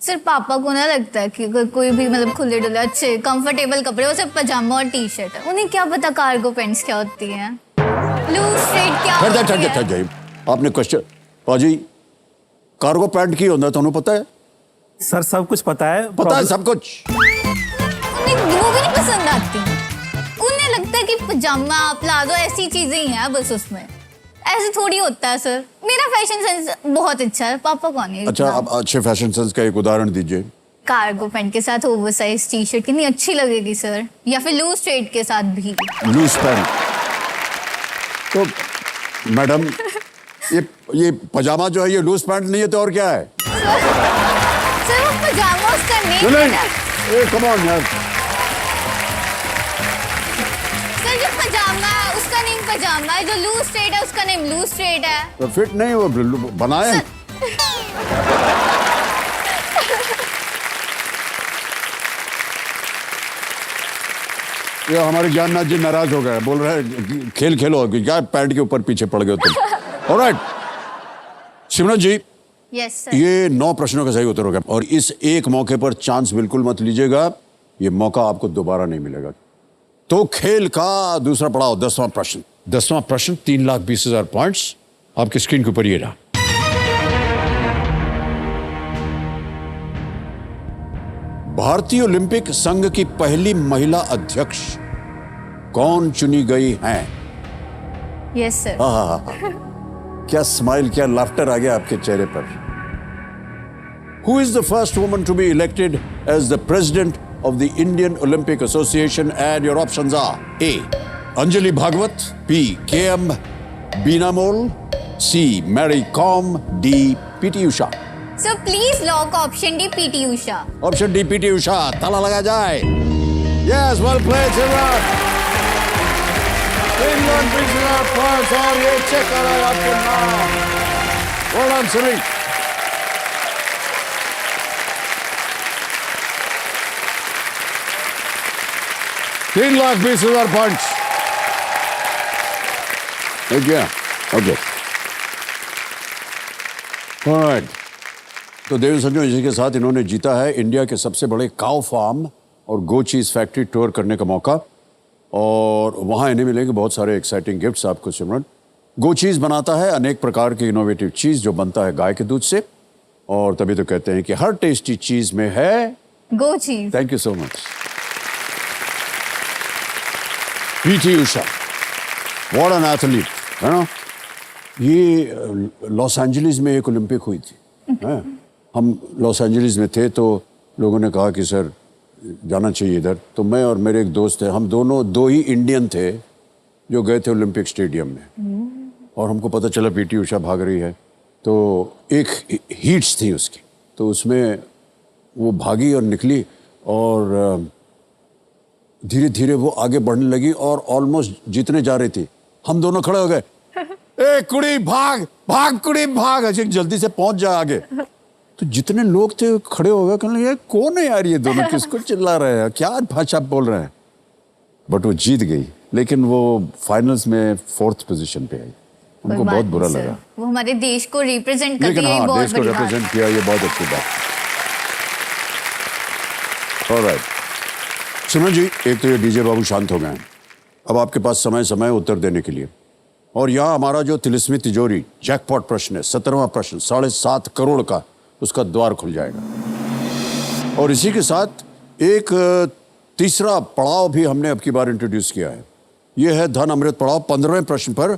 Sir पापा को ना लगता है कि अगर कोई भी मतलब खुले डुले अच्छे कंफर्टेबल कपड़े, वो सिर्फ पजामा और टी शर्ट है. उन्हें क्या पता कार्गो पैंट्स क्या होती हैं, लूज स्ट्रेट क्या होती है. जाइए, आपने क्वेश्चन, पाजी कार्गो पैंट की होता है, तुम्हें पता है? सर सब कुछ पता है. पता है सब कुछ. उन्हें वो भी नहीं पसंद आती. उन्हें लगता है कि पजामा प्लाजो ऐसी चीजें ही हैं बस उसमें. ऐसे थोड़ी होता है सर, मेरा फैशन सेंस बहुत अच्छा है, पापा कौन है अच्छा, इतना? अब अच्छे फैशन सेंस का एक उदाहरण दीजिए। कार्गो पैंट के साथ ओवरसाइज टी शर्ट कितनी अच्छी लगेगी सर, या फिर लूज स्ट्रेट के साथ भी। लूज पैंट तो मैडम ये पजामा जो है ये लूज पैंट नहीं है तो और क्या है? सर वो पजामा उसका नेम है ना। कम ऑन यार। सर जो पजामा है उसका नेम पजामा है, जो लूज स्ट्रेट है उसका नेम लूज स्ट्रेट है। तो फिट नहीं वो बनाए। ये हमारे ज्ञाननाथ जी नाराज हो गए, बोल रहे हैं खेल खेलो, क्या पैंट के ऊपर पीछे पड़ गए तुम। ऑलराइट सिमरन जी, यस सर। ये 9 प्रश्नों का सही उत्तर होगा और इस एक मौके पर चांस बिल्कुल मत लीजिएगा, ये मौका आपको दोबारा नहीं मिलेगा। तो खेल का दूसरा पड़ाव 10वां प्रश्न। 10वां प्रश्न 3,20,000 पॉइंट्स आपकी स्क्रीन के ऊपर ये रहा। भारतीय ओलंपिक संघ की पहली महिला अध्यक्ष कौन चुनी गई हैं? Yes sir. क्या स्माइल, क्या लाफ्टर आ गया आपके चेहरे पर। Who is the first woman to be elected as the president of the Indian Olympic Association? And your options are A. Anjali Bhagwat, B. K.M. Binamol, C. Mary Kom, D. P.T. Usha. Sir please lock option D PT Usha. Option D PT Usha, ताला लगा जाए। Yes, well played, Simran. 3,20,000 points और ये check कर रहा है आपके नाम। Well done, Simi. $3,20,000 points. Okay. All right. तो देवी संजो, इसी के साथ इन्होंने जीता है इंडिया के सबसे बड़े काउ फार्म और गो चीज फैक्ट्री टूर करने का मौका और वहाँ इन्हें मिलेंगे बहुत सारे एक्साइटिंग गिफ्ट्स आपको। सिमरन, गो चीज बनाता है अनेक प्रकार की इनोवेटिव चीज जो बनता है गाय के दूध से और तभी तो कहते हैं कि हर टेस्टी चीज में है गो चीज। Thank you so much PT Usha, what an athlete, है ना। ये लॉस एंजलिस में एक ओलंपिक हुई थी, है? हम लॉस एंजलिस में थे तो लोगों ने कहा कि सर जाना चाहिए इधर, तो मैं और मेरे एक दोस्त थे, हम दोनों 2 ही इंडियन थे जो गए थे ओलंपिक स्टेडियम में और हमको पता चला पीटी उषा भाग रही है तो एक हीट्स थी उसकी, तो उसमें वो भागी और निकली और धीरे धीरे वो आगे बढ़ने लगी और ऑलमोस्ट जीतने जा रही थी। हम दोनों खड़े हो गए, ए कुड़ी भाग भाग कुड़ी भाग, ऐसे जल्दी से पहुंच जा आगे। तो जितने लोग थे खड़े हो गए, कहने लगे कौन है यार ये दोनों, किसको चिल्ला रहे हैं, क्या भाषा बोल रहे हैं। बट वो जीत गई, लेकिन वो फाइनल्स में 4th पोजीशन पे आई, उनको बहुत बुरा लगा। वो हमारे देश को रिप्रेजेंट करती लेकिन है, हाँ, बहुत देश को बड़ी बात। रिप्रेजेंट किया, ये बहुत अच्छी बात। ऑलराइट सिमरन जी, एक तो ये डीजे बाबू शांत हो गए हैं, अब आपके पास समय उत्तर देने के लिए। और यहाँ हमारा जो तिलिस्मी तिजोरी जैकपॉट प्रश्न है, 17वां प्रश्न 7.5 करोड़ का, उसका द्वार खुल जाएगा। और इसी के साथ एक तीसरा पड़ाव भी हमने अब की बार इंट्रोड्यूस किया है, यह है धन अमृत पड़ाव 15वें प्रश्न पर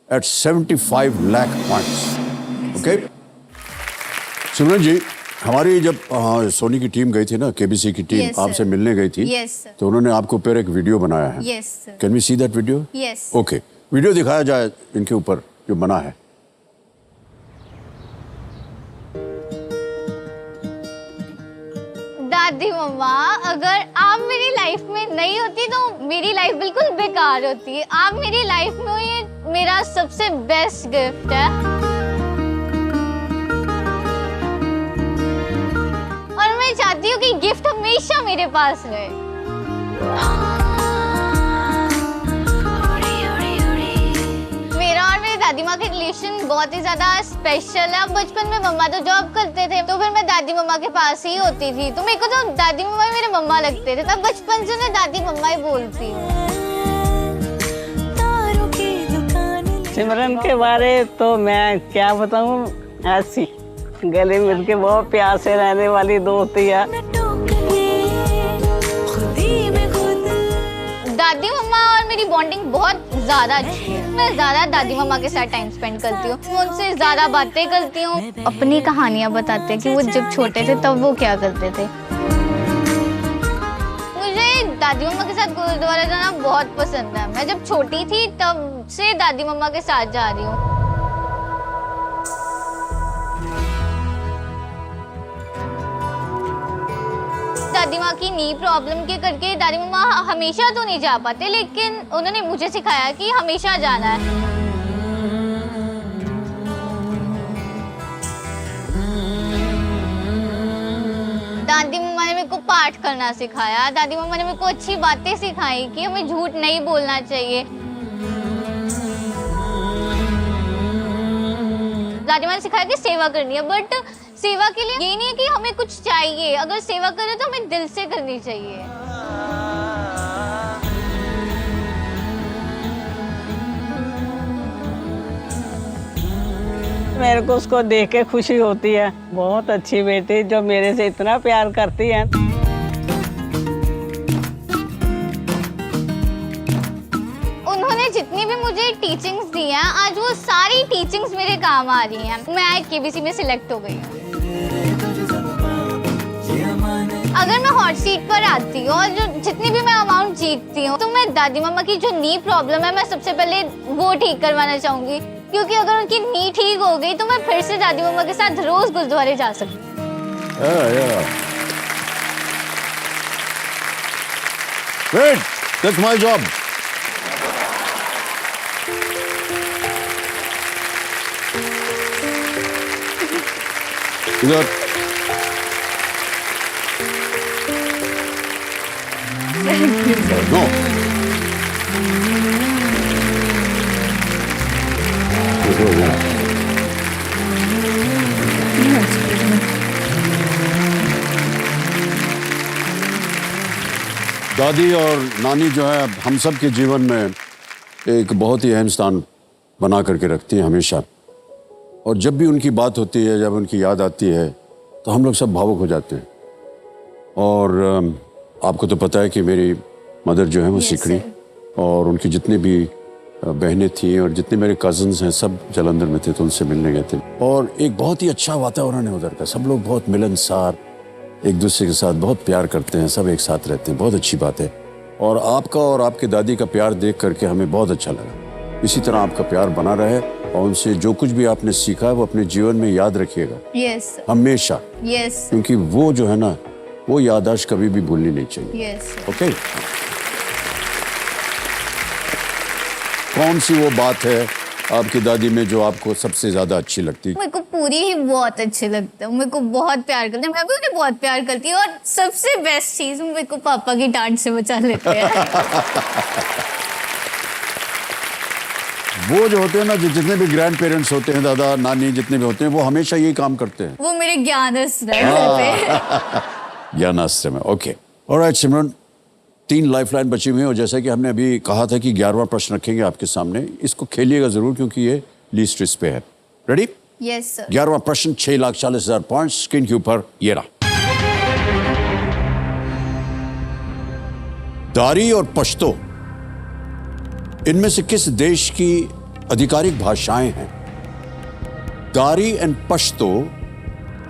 एट 75 लाख पॉइंट्स। ओके सिमरन जी, हमारी जब सोनी की टीम गई थी ना, केबीसी की टीम, Yes, आपसे sir. मिलने गई थी, Yes, sir. तो उन्होंने आपके ऊपर एक वीडियो बनाया है। Yes, sir. Can we see that video? Yes. Okay, video दिखाया जाए इनके ऊपर जो बना है। दादी मम्मा, अगर आप मेरी लाइफ में नहीं होती तो मेरी लाइफ बिल्कुल बेकार होती। आप मेरी लाइफ में हो, ये मेरा सबसे बेस्ट गिफ्ट है। और मैं चाहती हूँ कि गिफ्ट हमेशा मेरे पास रहे। मेरा और मेरी दादी माँ का रिलेशन बहुत ही ज्यादा स्पेशल है। बचपन में मम्मा तो जॉब करते थे, तो फिर मैं दादी मम्मा के पास ही होती थी, तो मेरे को तो दादी मम्मा ही मेरे मम्मा लगते थे, तब बचपन से मैं दादी मम्मा ही बोलती हूँ। सिमरन के बारे तो मैं क्या बताऊँ, ऐसी गले मिल के बहुत प्यार से रहने वाली दोस्ती है। दादी मम्मा और मेरी बॉन्डिंग बहुत ज़्यादा अच्छी है। मैं ज़्यादा दादी मम्मा के साथ टाइम स्पेंड करती हूँ, मैं उनसे ज़्यादा बातें करती हूँ, अपनी कहानियाँ बताते हैं कि वो जब छोटे थे तब वो क्या करते थे। मुझे दादी मम्मा के साथ गुरुद्वारा जाना बहुत पसंद है। मैं जब छोटी थी तब से दादी मम्मा के साथ जा रही हूँ। दादी माँ की नी प्रॉब्लम के करके दादी मम्मा हमेशा तो नहीं जा पाते, लेकिन उन्होंने मुझे सिखाया कि हमेशा जाना है। दादी मम्मा ने मेरे को पाठ करना सिखाया, दादी मम्मा ने मेरे को अच्छी बातें सिखाई कि हमें झूठ नहीं बोलना चाहिए। दादी माँ ने सिखाया कि सेवा करनी है, बट सेवा के लिए ये नहीं है कि हमें कुछ चाहिए, अगर सेवा करें तो हमें दिल से करनी चाहिए। मेरे को उसको देख के खुशी होती है। बहुत अच्छी बेटी जो मेरे से इतना प्यार करती है। उन्होंने जितनी भी मुझे टीचिंग्स दी हैं, आज वो सारी टीचिंग्स मेरे काम आ रही हैं। मैं केबीसी में सिलेक्ट हो गई हूँ। अगर मैं हॉट सीट पर आती हूँ और जो जितनी भी मैं अमाउंट जीतती हूँ, तो मैं दादी मम्मा की जो नी प्रॉब्लम है, मैं सबसे पहले वो ठीक करवाना चाहूंगी, क्योंकि अगर उनकी नी ठीक हो गई तो मैं फिर से दादी मम्मा के साथ रोज गुरुद्वारे जा सकती हूँ। Great, that's my job. इधर नो दादी और नानी जो है हम सब के जीवन में एक बहुत ही अहम स्थान बना करके रखती हैं हमेशा। और जब भी उनकी बात होती है, जब उनकी याद आती है, तो हम लोग सब भावुक हो जाते हैं। और आपको तो पता है कि मेरी मदर जो है वो सिखड़ी, और उनकी जितनी भी बहनें थीं और जितने मेरे कज़न्स हैं सब जालंधर में थे, तो उनसे मिलने गए थे। और एक बहुत ही अच्छा वातावरण है उधर का, सब लोग बहुत मिलनसार, एक दूसरे के साथ बहुत प्यार करते हैं, सब एक साथ रहते हैं, बहुत अच्छी बात है। और आपका और आपके दादी का प्यार देख करके हमें बहुत अच्छा लगा। इसी तरह आपका प्यार बना रहे और उनसे जो कुछ भी आपने सीखा है वो अपने जीवन में याद रखिएगा। यस हमेशा। यस क्योंकि वो जो है ना, वो याददाश्त कभी भी भूलनी नहीं चाहिए। यस। ओके। कौन सी वो बात है आपकी दादी में जो आपको सबसे ज्यादा अच्छी लगती? मेरे को पूरी ही बहुत अच्छे लगता है, मेरे को बहुत प्यार करते हैं, मैं भी उन्हें बहुत प्यार करती हूँ। और सबसे बेस्ट चीज मेरे को पापा की डांट से बचा लेते हैं। वो जो होते हैं ना, जो जितने भी ग्रैंड पेरेंट्स होते हैं, दादा नानी जितने भी होते हैं, वो हमेशा यही काम करते हैं। वो मेरे ज्ञानस्त्र है घर पे। ज्ञानास्त्र में। ओके, ऑलराइट सिमरन, 3 लाइफलाइन बची हुई है और जैसा कि हमने अभी कहा था कि 11वां प्रश्न रखेंगे आपके सामने, इसको खेलिएगा जरूर क्योंकि ये लीस्ट रिस्क पे है। रेडी? Yes sir. 11वां प्रश्न 6,40,000 पॉइंट स्क्रीन के ऊपर ये रहा। दारी और पश्तो इनमें से किस देश की आधिकारिक भाषाएं हैं? Dari and Pashto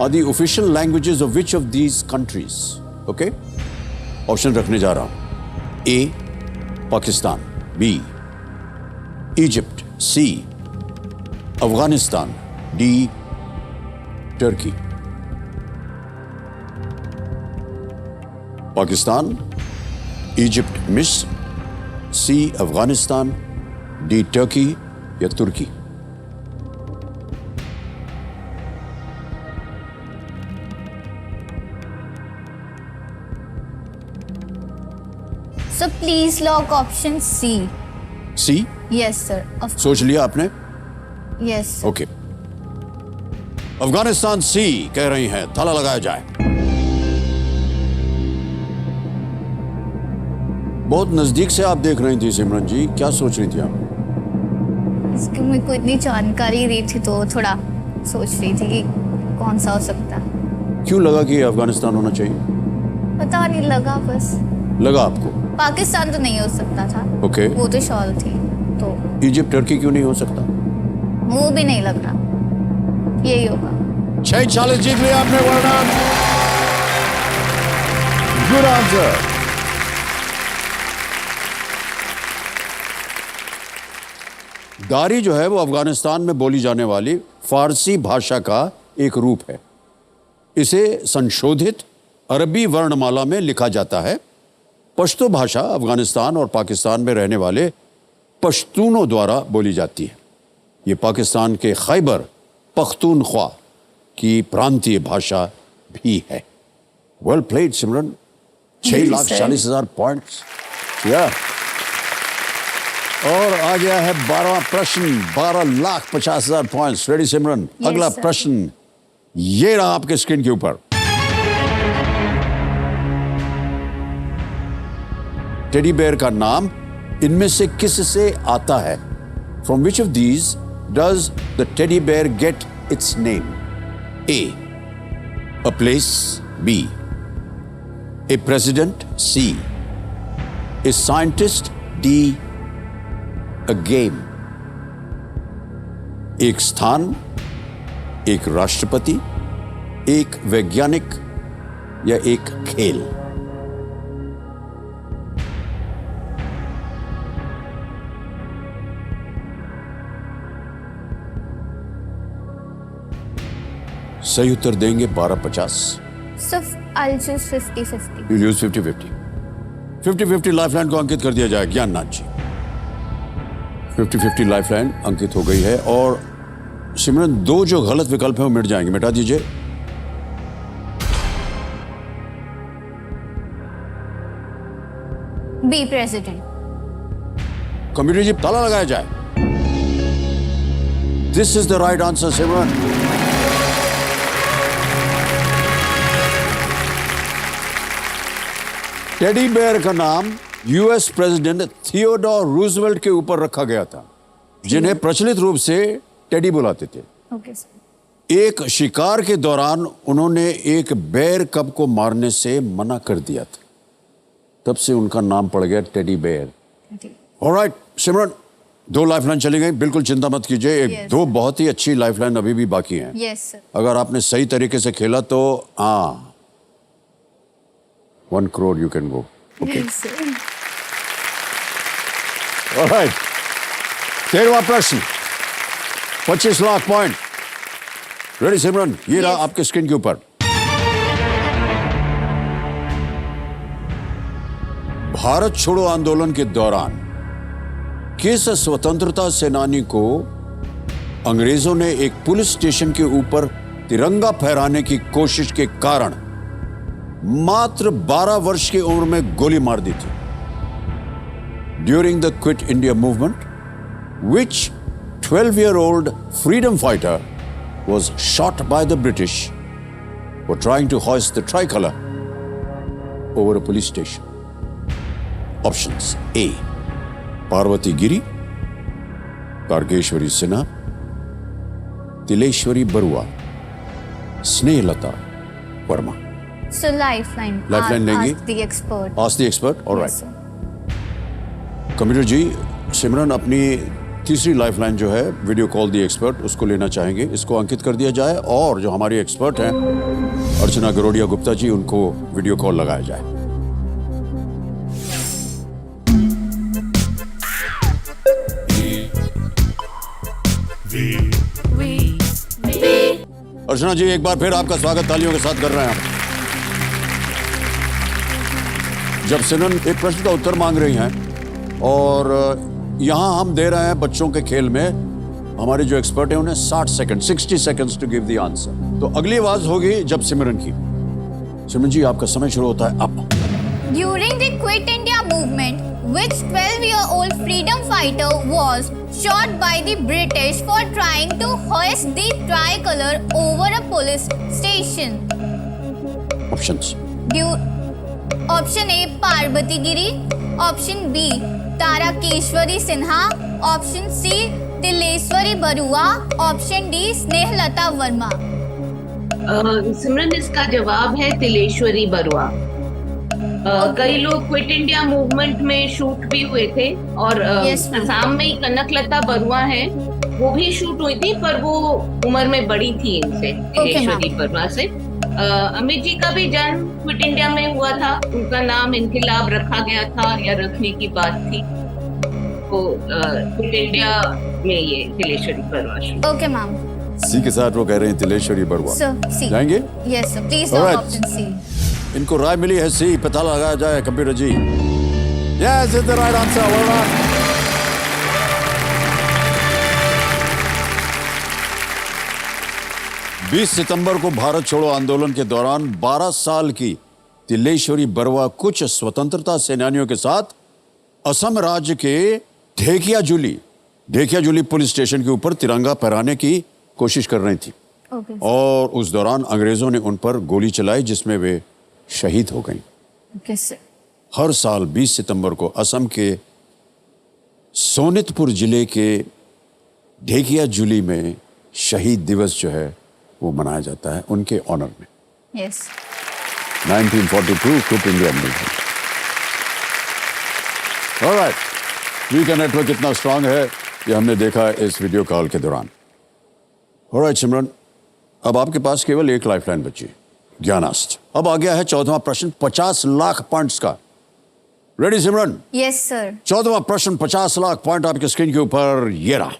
are the official languages of which of these countries? Okay, option रखने जा रहा हूं। A Pakistan, B Egypt, C Afghanistan, D Turkey. Pakistan, Egypt, मिस्र, सी अफगानिस्तान, डी टर्की या तुर्की? So please lock option C. C? Yes sir. सोच लिया आपने? यस। ओके, अफगानिस्तान सी कह रही हैं, ताला लगाया जाए। बहुत नजदीक से आप देख रही थी सिमरन जी, क्या सोच रही थी आप? इसकी मेरे को इतनी जानकारी रही थी तो थोड़ा सोच रही थी कि कौन सा हो सकता है। क्यों लगा कि अफगानिस्तान होना चाहिए? पता नहीं, लगा बस। लगा आपको? पाकिस्तान तो नहीं हो सकता था। ओके। वो तो शॉल थी तो इजिप्ट टर्की क्यों नहीं हो सकता? मुंह भी नहीं लग रहा, यही होगा। 640 जीत लिया आपने, well done. Good answer. दारी जो है वो अफगानिस्तान में बोली जाने वाली फारसी भाषा का एक रूप है। इसे संशोधित अरबी वर्णमाला में लिखा जाता है। पश्तो भाषा अफगानिस्तान और पाकिस्तान में रहने वाले पश्तूनों द्वारा बोली जाती है। ये पाकिस्तान के खैबर पख्तूनख्वा की प्रांतीय भाषा भी है। वेल प्लेड सिमरन, 6,40,000 पॉइंट्स। या और आ गया है 12वां प्रश्न, 12,50,000 पॉइंट्स। रेडी सिमरन? अगला sir. प्रश्न ये रहा आपके स्क्रीन के ऊपर। टेडी बेयर का नाम इनमें से किस से आता है? From which of these does the teddy bear get its name? A, a place, B, a president, C, a scientist, D, a game. एक स्थान, एक राष्ट्रपति, एक वैज्ञानिक या एक खेल? सही उत्तर देंगे 12,50। सिर्फ I'll choose 50-50. You use 50-50. 50-50 lifeline को अंकित कर दिया जाए ज्ञाननाथ जी। 50-50 लाइफलाइन अंकित हो गई है और सिमरन दो जो गलत विकल्प हैं वो मिट जाएंगे, मिटा दीजिए। B, president. कंप्यूटर जी ताला लगाया जाए। This is the right answer Simran. Teddy bear का नाम यूएस प्रेसिडेंट थियोडोर रूजवेल्ट के ऊपर रखा गया था, जिन्हें प्रचलित रूप से टेडी बुलाते थे। Okay sir. एक शिकार के दौरान उन्होंने एक बेयर कब को मारने से मना कर दिया था, तब से उनका नाम पड़ गया टेडी बेयर। ऑलराइट सिमरन, 2 लाइफलाइन चली गई, बिल्कुल चिंता मत कीजिए। एक Yes. 2 बहुत ही अच्छी लाइफलाइन अभी भी बाकी हैं। Yes sir. अगर आपने सही तरीके से खेला तो 1 crore you can go. Okay, yes sir. Alright. 13वां प्रश्न, 25 लाख पॉइंट। रेडी सिमरन? ये रहा आपके स्क्रीन के ऊपर। भारत छोड़ो आंदोलन के दौरान किस स्वतंत्रता सेनानी को अंग्रेजों ने एक पुलिस स्टेशन के ऊपर तिरंगा फहराने की कोशिश के कारण मात्र 12 वर्ष की उम्र में गोली मार दी थी? During the quit India movement, which 12-year-old freedom fighter was shot by the British for trying to hoist the tricolor over a police station? Options: A, Parvati Giri, Kargeshwari Sinha, Tileshwari Barua, Snehlata Verma. So lifeline. Lifeline लेंगे? Ask the expert. Ask the expert. All right. Yes, sir. Computer ji, Simran अपनी तीसरी lifeline जो है video call दी expert उसको लेना चाहेंगे। इसको अंकित कर दिया जाए और जो हमारी एक्सपर्ट हैं अर्चना गरोडिया गुप्ता जी, उनको वीडियो कॉल लगाया जाए। अर्चना जी, एक बार फिर आपका स्वागत तालियों के साथ कर रहे हैं हम। जब सिमरन एक प्रश्न का उत्तर मांग रही हैं और यहां हम दे रहे हैं बच्चों के खेल में, हमारे जो एक्सपर्ट हैं उन्हें 60 seconds to give the answer. तो अगली आवाज होगी जब सिमरन की। सिमरन जी, आपका समय शुरू होता है अब। During the Quit India movement, which 12-year-old freedom fighter was shot by the British for trying to hoist the tricolor over a police station? Options. Option A, Parvati Giri. Option B, Tarakeshwari Sinha. Option C, Tileshwari Barua. Option D, Snehlata Verma. सिमरन, इसका जवाब है तिलेश्वरी बरुआ। कई लोग quit India movement में shoot भी हुए थे और Yes, ma'am. असम में ही कनकलता बरुआ है, वो भी शूट हुई थी पर वो उम्र में बड़ी थी इनसे, तिलेश्वरी बरुआ से। अमित जी का भी जन्म क्विट इंडिया में हुआ था, उनका नाम इनकलाब रखा गया था या रखने की बात थी, तो क्विट इंडिया में ये Tileshwari Barua shoot. Okay ma'am. C के साथ वो कह रहे हैं तिलेश्वरी बरुआ। Sir C. जाएंगे? Yes sir, please Alright. Option C. इनको राय मिली है सी, पता लगाया जाए computer ji. Yes is the right answer. Well done. बीस सितंबर को भारत छोड़ो आंदोलन के दौरान 12 साल की तिलेश्वरी बरुआ कुछ स्वतंत्रता सेनानियों के साथ असम राज्य के ढेकियाजुली पुलिस स्टेशन के ऊपर तिरंगा फहराने की कोशिश कर रही थी ओके और उस दौरान अंग्रेजों ने उन पर गोली चलाई जिसमें वे शहीद हो गईं। Okay sir. हर साल 20 सितंबर को असम के सोनितपुर जिले के ढेकियाजुली में शहीद दिवस जो है वो मनाया जाता है उनके ऑनर में। Yes 1942 quit India movement. Alright, Vi का नेटवर्क कितना स्ट्रांग है ये हमने देखा इस वीडियो कॉल के दौरान। ऑलराइट सिमरन, अब आपके पास केवल एक लाइफलाइन बची है, ज्ञानास्त्र। अब आ गया है 14वां प्रश्न 50 लाख पॉइंट्स का। रेडी सिमरन? Yes sir. 14वां प्रश्न 50 लाख पॉइंट आपके स्क्रीन के ऊपर ये रहा।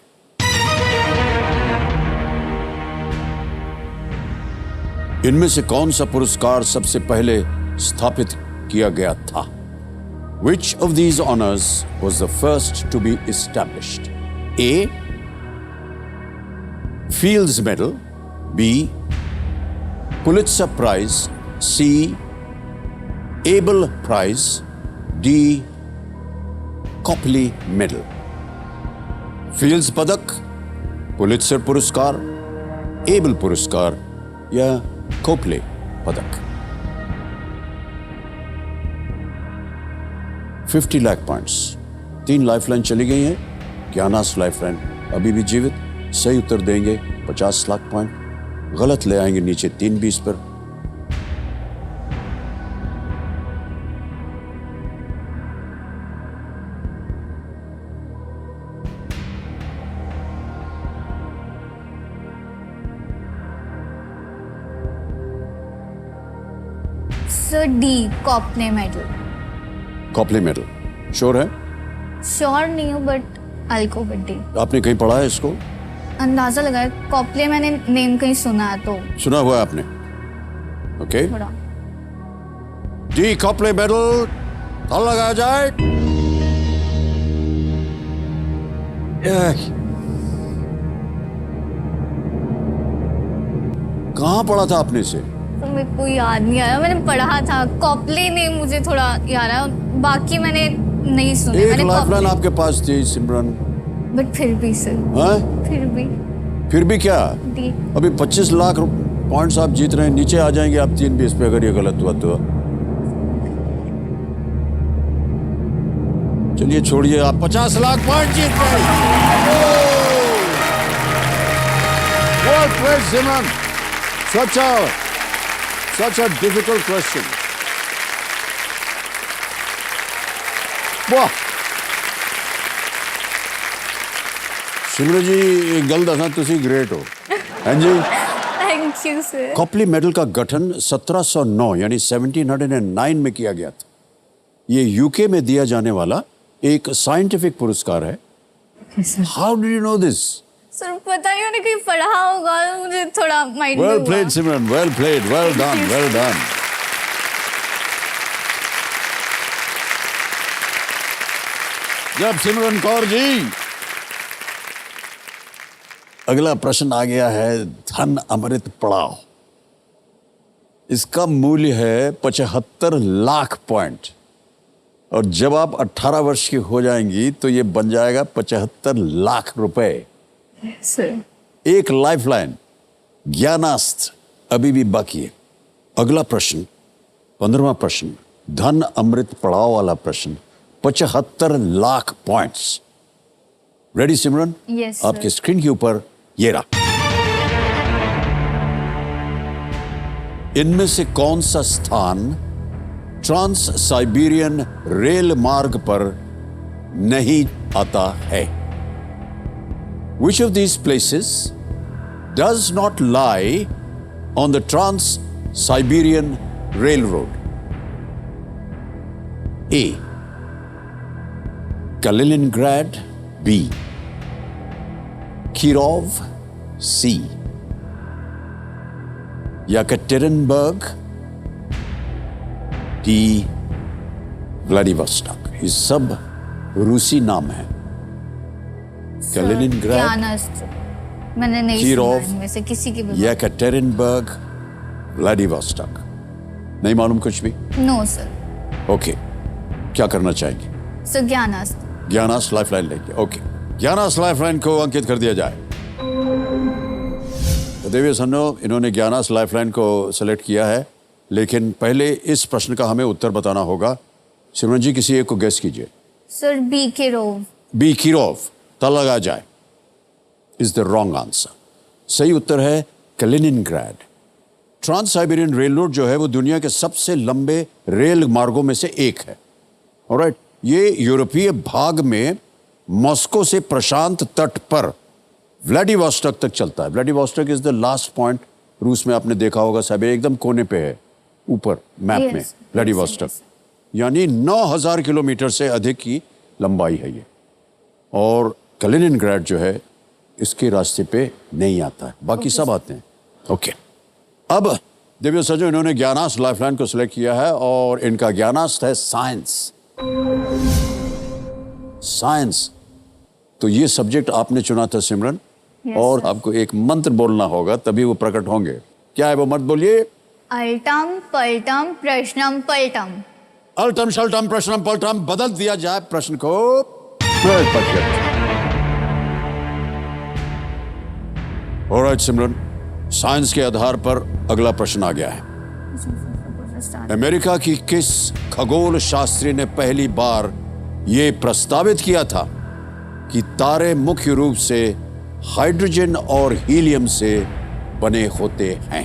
इनमें से कौन सा पुरस्कार सबसे पहले स्थापित किया गया था? Which of these honors was the first to be established? A. Fields Medal. B. Pulitzer Prize. C. Abel Prize. D. Copley Medal. Fields पदक, पुलित्जर पुरस्कार, एबल पुरस्कार या कोपले पदक। 50 लाख पॉइंट्स। 3 लाइफलाइन चली गई हैं। ज्ञानास्त्र लाइफलाइन अभी भी जीवित। सही उत्तर देंगे 50 लाख पॉइंट, गलत ले आएंगे नीचे 320 पर। Sir D, Copley medal. Copley medal sure है? श्योर नहीं हूँ but I go with D. आपने कहीं पढ़ा है इसको? अंदाजा लगाया, कॉपले मैंने नेम कहीं सुना है तो सुना हुआ है आपने? ओके, थोड़ा। डी कॉपले मेडल ताला लगाया जाए। कहाँ पढ़ा था आपने इसे? तो मेरे को याद नहीं आया, मैंने पढ़ा था कॉपले नेम, मुझे थोड़ा याद है, बाकी मैंने नहीं सुना। एक मैंने लाइफलाइन आपके पास थी सिमरन। बट फिर भी सर, हाँ? फिर भी क्या? डी। अभी 25 लाख पॉइंट्स आप जीत रहे हैं, नीचे आ जाएंगे आप 320 पे अगर ये गलत हुआ तो। चलिए छोड़िए, आप 50 लाख पॉइंट जीत गए। Well played, Simran. Such a difficult question. वाह सिमरन जी, एक गल दसा तुसी ग्रेट हो। हाँ जी, थैंक यू सर। कॉपली मेडल का गठन 1709 यानी 1709 में किया गया था। ये यूके में दिया जाने वाला एक साइंटिफिक पुरस्कार है। How do you know this? Sir पता नहीं, मैंने कहीं पढ़ा होगा, मुझे थोड़ा माइंड में वेल हुआ। Played Simran, well played, well done, well done. जब सिमरन कौर जी, अगला प्रश्न आ गया है धन अमृत पड़ाव। इसका मूल्य है 75 लाख पॉइंट और जब आप 18 वर्ष की हो जाएंगी तो ये बन जाएगा 75 लाख रुपए। सर एक लाइफलाइन ज्ञानास्त्र अभी भी बाकी है। अगला प्रश्न 15वां प्रश्न, धन अमृत पड़ाव वाला प्रश्न, 75 lakh points. Ready Simran? Yes आपके स्क्रीन के ऊपर ये रहा। इनमें से कौन सा स्थान ट्रांस साइबेरियन रेल मार्ग पर नहीं आता है? Which of these places does not lie on the Trans-Siberian Railroad? A. Kaliningrad. B. Kirov. C. Yekaterinburg. D. Vladivostok. ये सब रूसी नाम है। कैलिनिनग्राड, ज्ञानास्त्र मैंने नहीं कीरोव, सुना इनमें से किसी की भी। येकटेरिनबर्ग, व्लादिवोस्टॉक। नहीं मालूम कुछ भी? No sir. ओके, क्या करना चाहेंगे? सर ज्ञानास्त्र। ज्ञानास्त्र लाइफलाइन लेंगे। ओके, ज्ञानास्त्र लाइफलाइन को अंकित कर दिया जाए। तो देवी सन्नो, इन्होंने ज्ञानास्त्र लाइफलाइन को सेलेक्ट किया है, लेकिन पहले इस प्रश्न का हमें उत्तर बताना होगा। सिमरन जी, किसी एक को गेस कीजिए। Sir B Kirov. B Kirov, ताला लगा जाए। Is the wrong answer. सही उत्तर है कैलिनिनग्राड। ट्रांस साइबेरियन रेलरोड जो है वो दुनिया के सबसे लंबे रेल मार्गों में से एक है। ऑलराइट, ये यूरोपीय भाग में मॉस्को से प्रशांत तट पर व्लादिवोस्टॉक तक चलता है। Vladivostok is the last point. रूस में आपने देखा होगा, साइबेरिया एकदम कोने पे है ऊपर मैप में। व्लादिवोस्टॉक यानी 9000 किलोमीटर से अधिक की लंबाई है ये। और कैलिनिनग्राड जो है इसके रास्ते पे नहीं आता है, बाकी सब आते हैं। ओके, अब दिव्य सजो, इन्होंने ज्ञानास्त्र लाइफलाइन को सिलेक्ट किया है और इनका ज्ञानास्त्र है साइंस। साइंस, तो ये सब्जेक्ट आपने चुना था सिमरन। और आपको एक मंत्र बोलना होगा तभी वो प्रकट होंगे। क्या है वो मंत्र? बोलिए। अल्टम पल्टम प्रश्नम पल्टम। अल्टम शल्टम प्रश्नम पल्टम, बदल दिया जाए प्रश्न को। ऑलराइट सिमरन, साइंस के आधार पर अगला प्रश्न आ गया है। अमेरिका की किस खगोल शास्त्री ने पहली बार यह प्रस्तावित किया था कि तारे मुख्य रूप से हाइड्रोजन और हीलियम से बने होते हैं?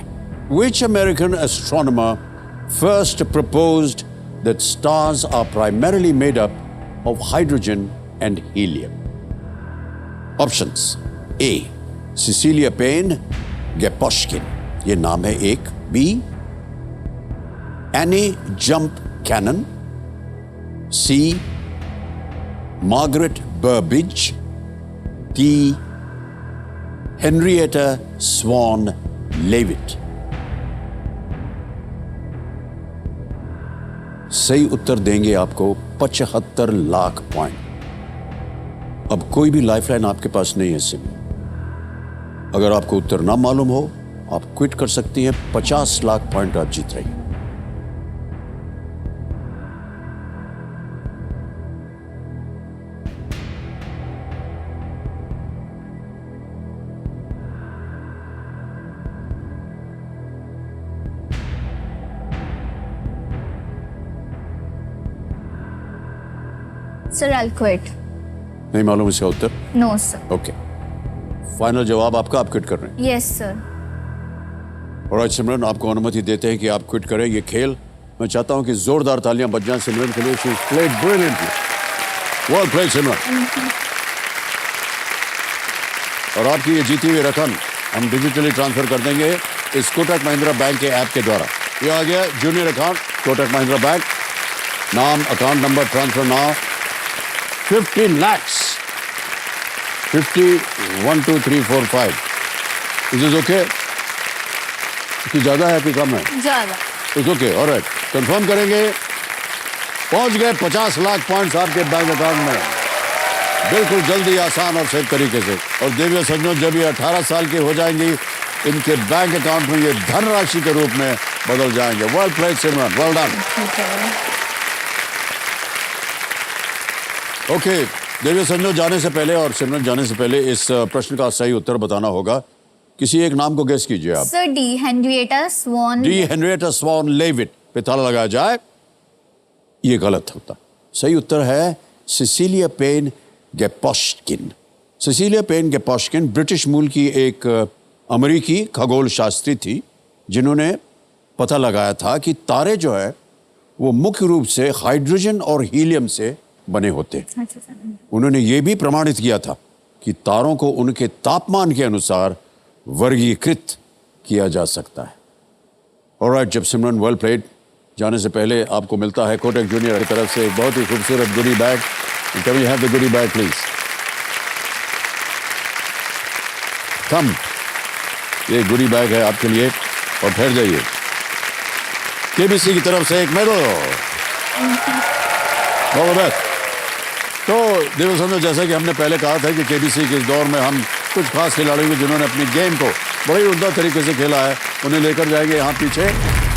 Which American astronomer first proposed that stars are primarily made up of hydrogen and helium? Options: A. Cecilia Payne Gaposchkin, ये नाम है एक। B. Annie Jump Cannon. C. Margaret Burbidge. D. Henrietta Swan Leavitt। सही उत्तर देंगे आपको 75 lakh point. अब कोई भी लाइफलाइन आपके पास नहीं है सिम। अगर आपको उत्तर ना मालूम हो, आप क्विट कर सकती हैं। 50 लाख पॉइंट आप जीत रही हैं। Sir I quit. नहीं मालूम इसका उत्तर? No sir. ओके, फाइनल जवाब आपका, आप क्विट कर रहे हैं? Yes sir. ऑलराइट सिमरन, आपको अनुमति देते हैं कि आप क्विट करें ये खेल। मैं चाहता हूं कि जोरदार तालियां बज जाएं सिमरन के लिए। She played brilliantly. Well played Simran. और आपकी ये जीती हुई रकम हम डिजिटली ट्रांसफर कर देंगे इस कोटक महिंद्रा बैंक के ऐप के द्वारा। ये आ गया junior account, Kotak Mahindra bank. नाम, account number, transfer now. 50 lakhs, 50, 1, 2, 3, 4, 5। Is this okay? कि ज्यादा है कि कम है? ज्यादा। It's okay, all right. Confirm करेंगे। पहुंच गए 50 लाख पॉइंट्स आपके बैंक अकाउंट में, बिल्कुल जल्दी, आसान और सही तरीके से। और देवियों सज्जनों, जब ये 18 साल की हो जाएंगी, इनके बैंक अकाउंट में ये धनराशि के रूप में बदल जाएंगे। Well played Simran, well done. Okay, देवियों सज्जनों, जाने से पहले और सिमरन जाने से पहले इस प्रश्न का सही उत्तर बताना होगा। किसी एक नाम को गेस कीजिए आप। Sir D Henrietta Swan. D Henrietta Swan Leavitt पे ताला लगाया जाए। ये गलत होता। सही उत्तर है Cecilia Payne Gaposchkin. Cecilia Payne Gaposchkin British मूल की एक अमेरिकी खगोल शास्त्री थी, जिन्होंने पता लगाया था कि तारे जो है वो मुख्य रूप से हाइड्रोजन और हीलियम से बने होते हैं। अच्छा सर। उन्होंने ये भी प्रमाणित किया था कि तारों को उनके तापमान के अनुसार वर्गीकृत किया जा सकता है। ऑलराइट, जब सिमरन वेल प्लेड, जाने से पहले आपको मिलता है कोटक जूनियर की तरफ से एक बहुत ही खूबसूरत goody bag. Can we have the goody bag please? Come, ये गुडी बैग है आपके लिए और ठहर जाइए। केबीसी की तरफ से एक मेडल। All the best. तो देवसंदर, जैसा कि हमने पहले कहा था कि केबीसी के इस दौर में हम कुछ खास खिलाड़ियों को जिन्होंने अपनी गेम को बड़े उम्दा तरीके से खेला है उन्हें लेकर जाएंगे यहाँ पीछे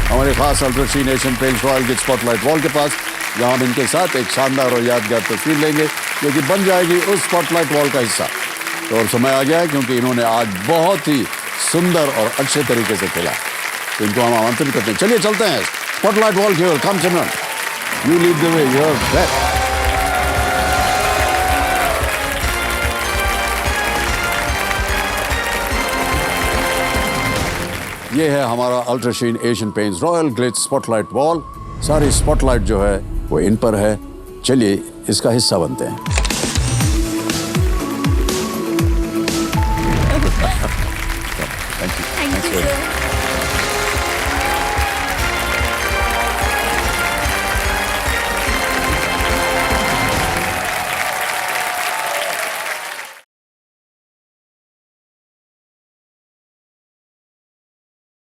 हमारे खास अल्ट्राशीन एशियन पेंट्स रॉयल के स्पॉटलाइट वॉल के पास, जहाँ हम इनके साथ एक शानदार और यादगार तस्वीर लेंगे जो कि बन जाएगी उस स्पॉटलाइट वॉल का हिस्सा। तो अब समय आ गया है क्योंकि इन्होंने आज बहुत ही सुंदर और अच्छे तरीके से खेला, तो इनको हम आमंत्रित करते हैं। चलिए चलते हैं स्पॉटलाइट वॉल की ओर। Come Simran, you lead the way, you are best. ये है हमारा Ultrashine Asian Paints Royal Glitz spotlight wall. सारी स्पॉटलाइट जो है वो इन पर है। चलिए इसका हिस्सा बनते हैं।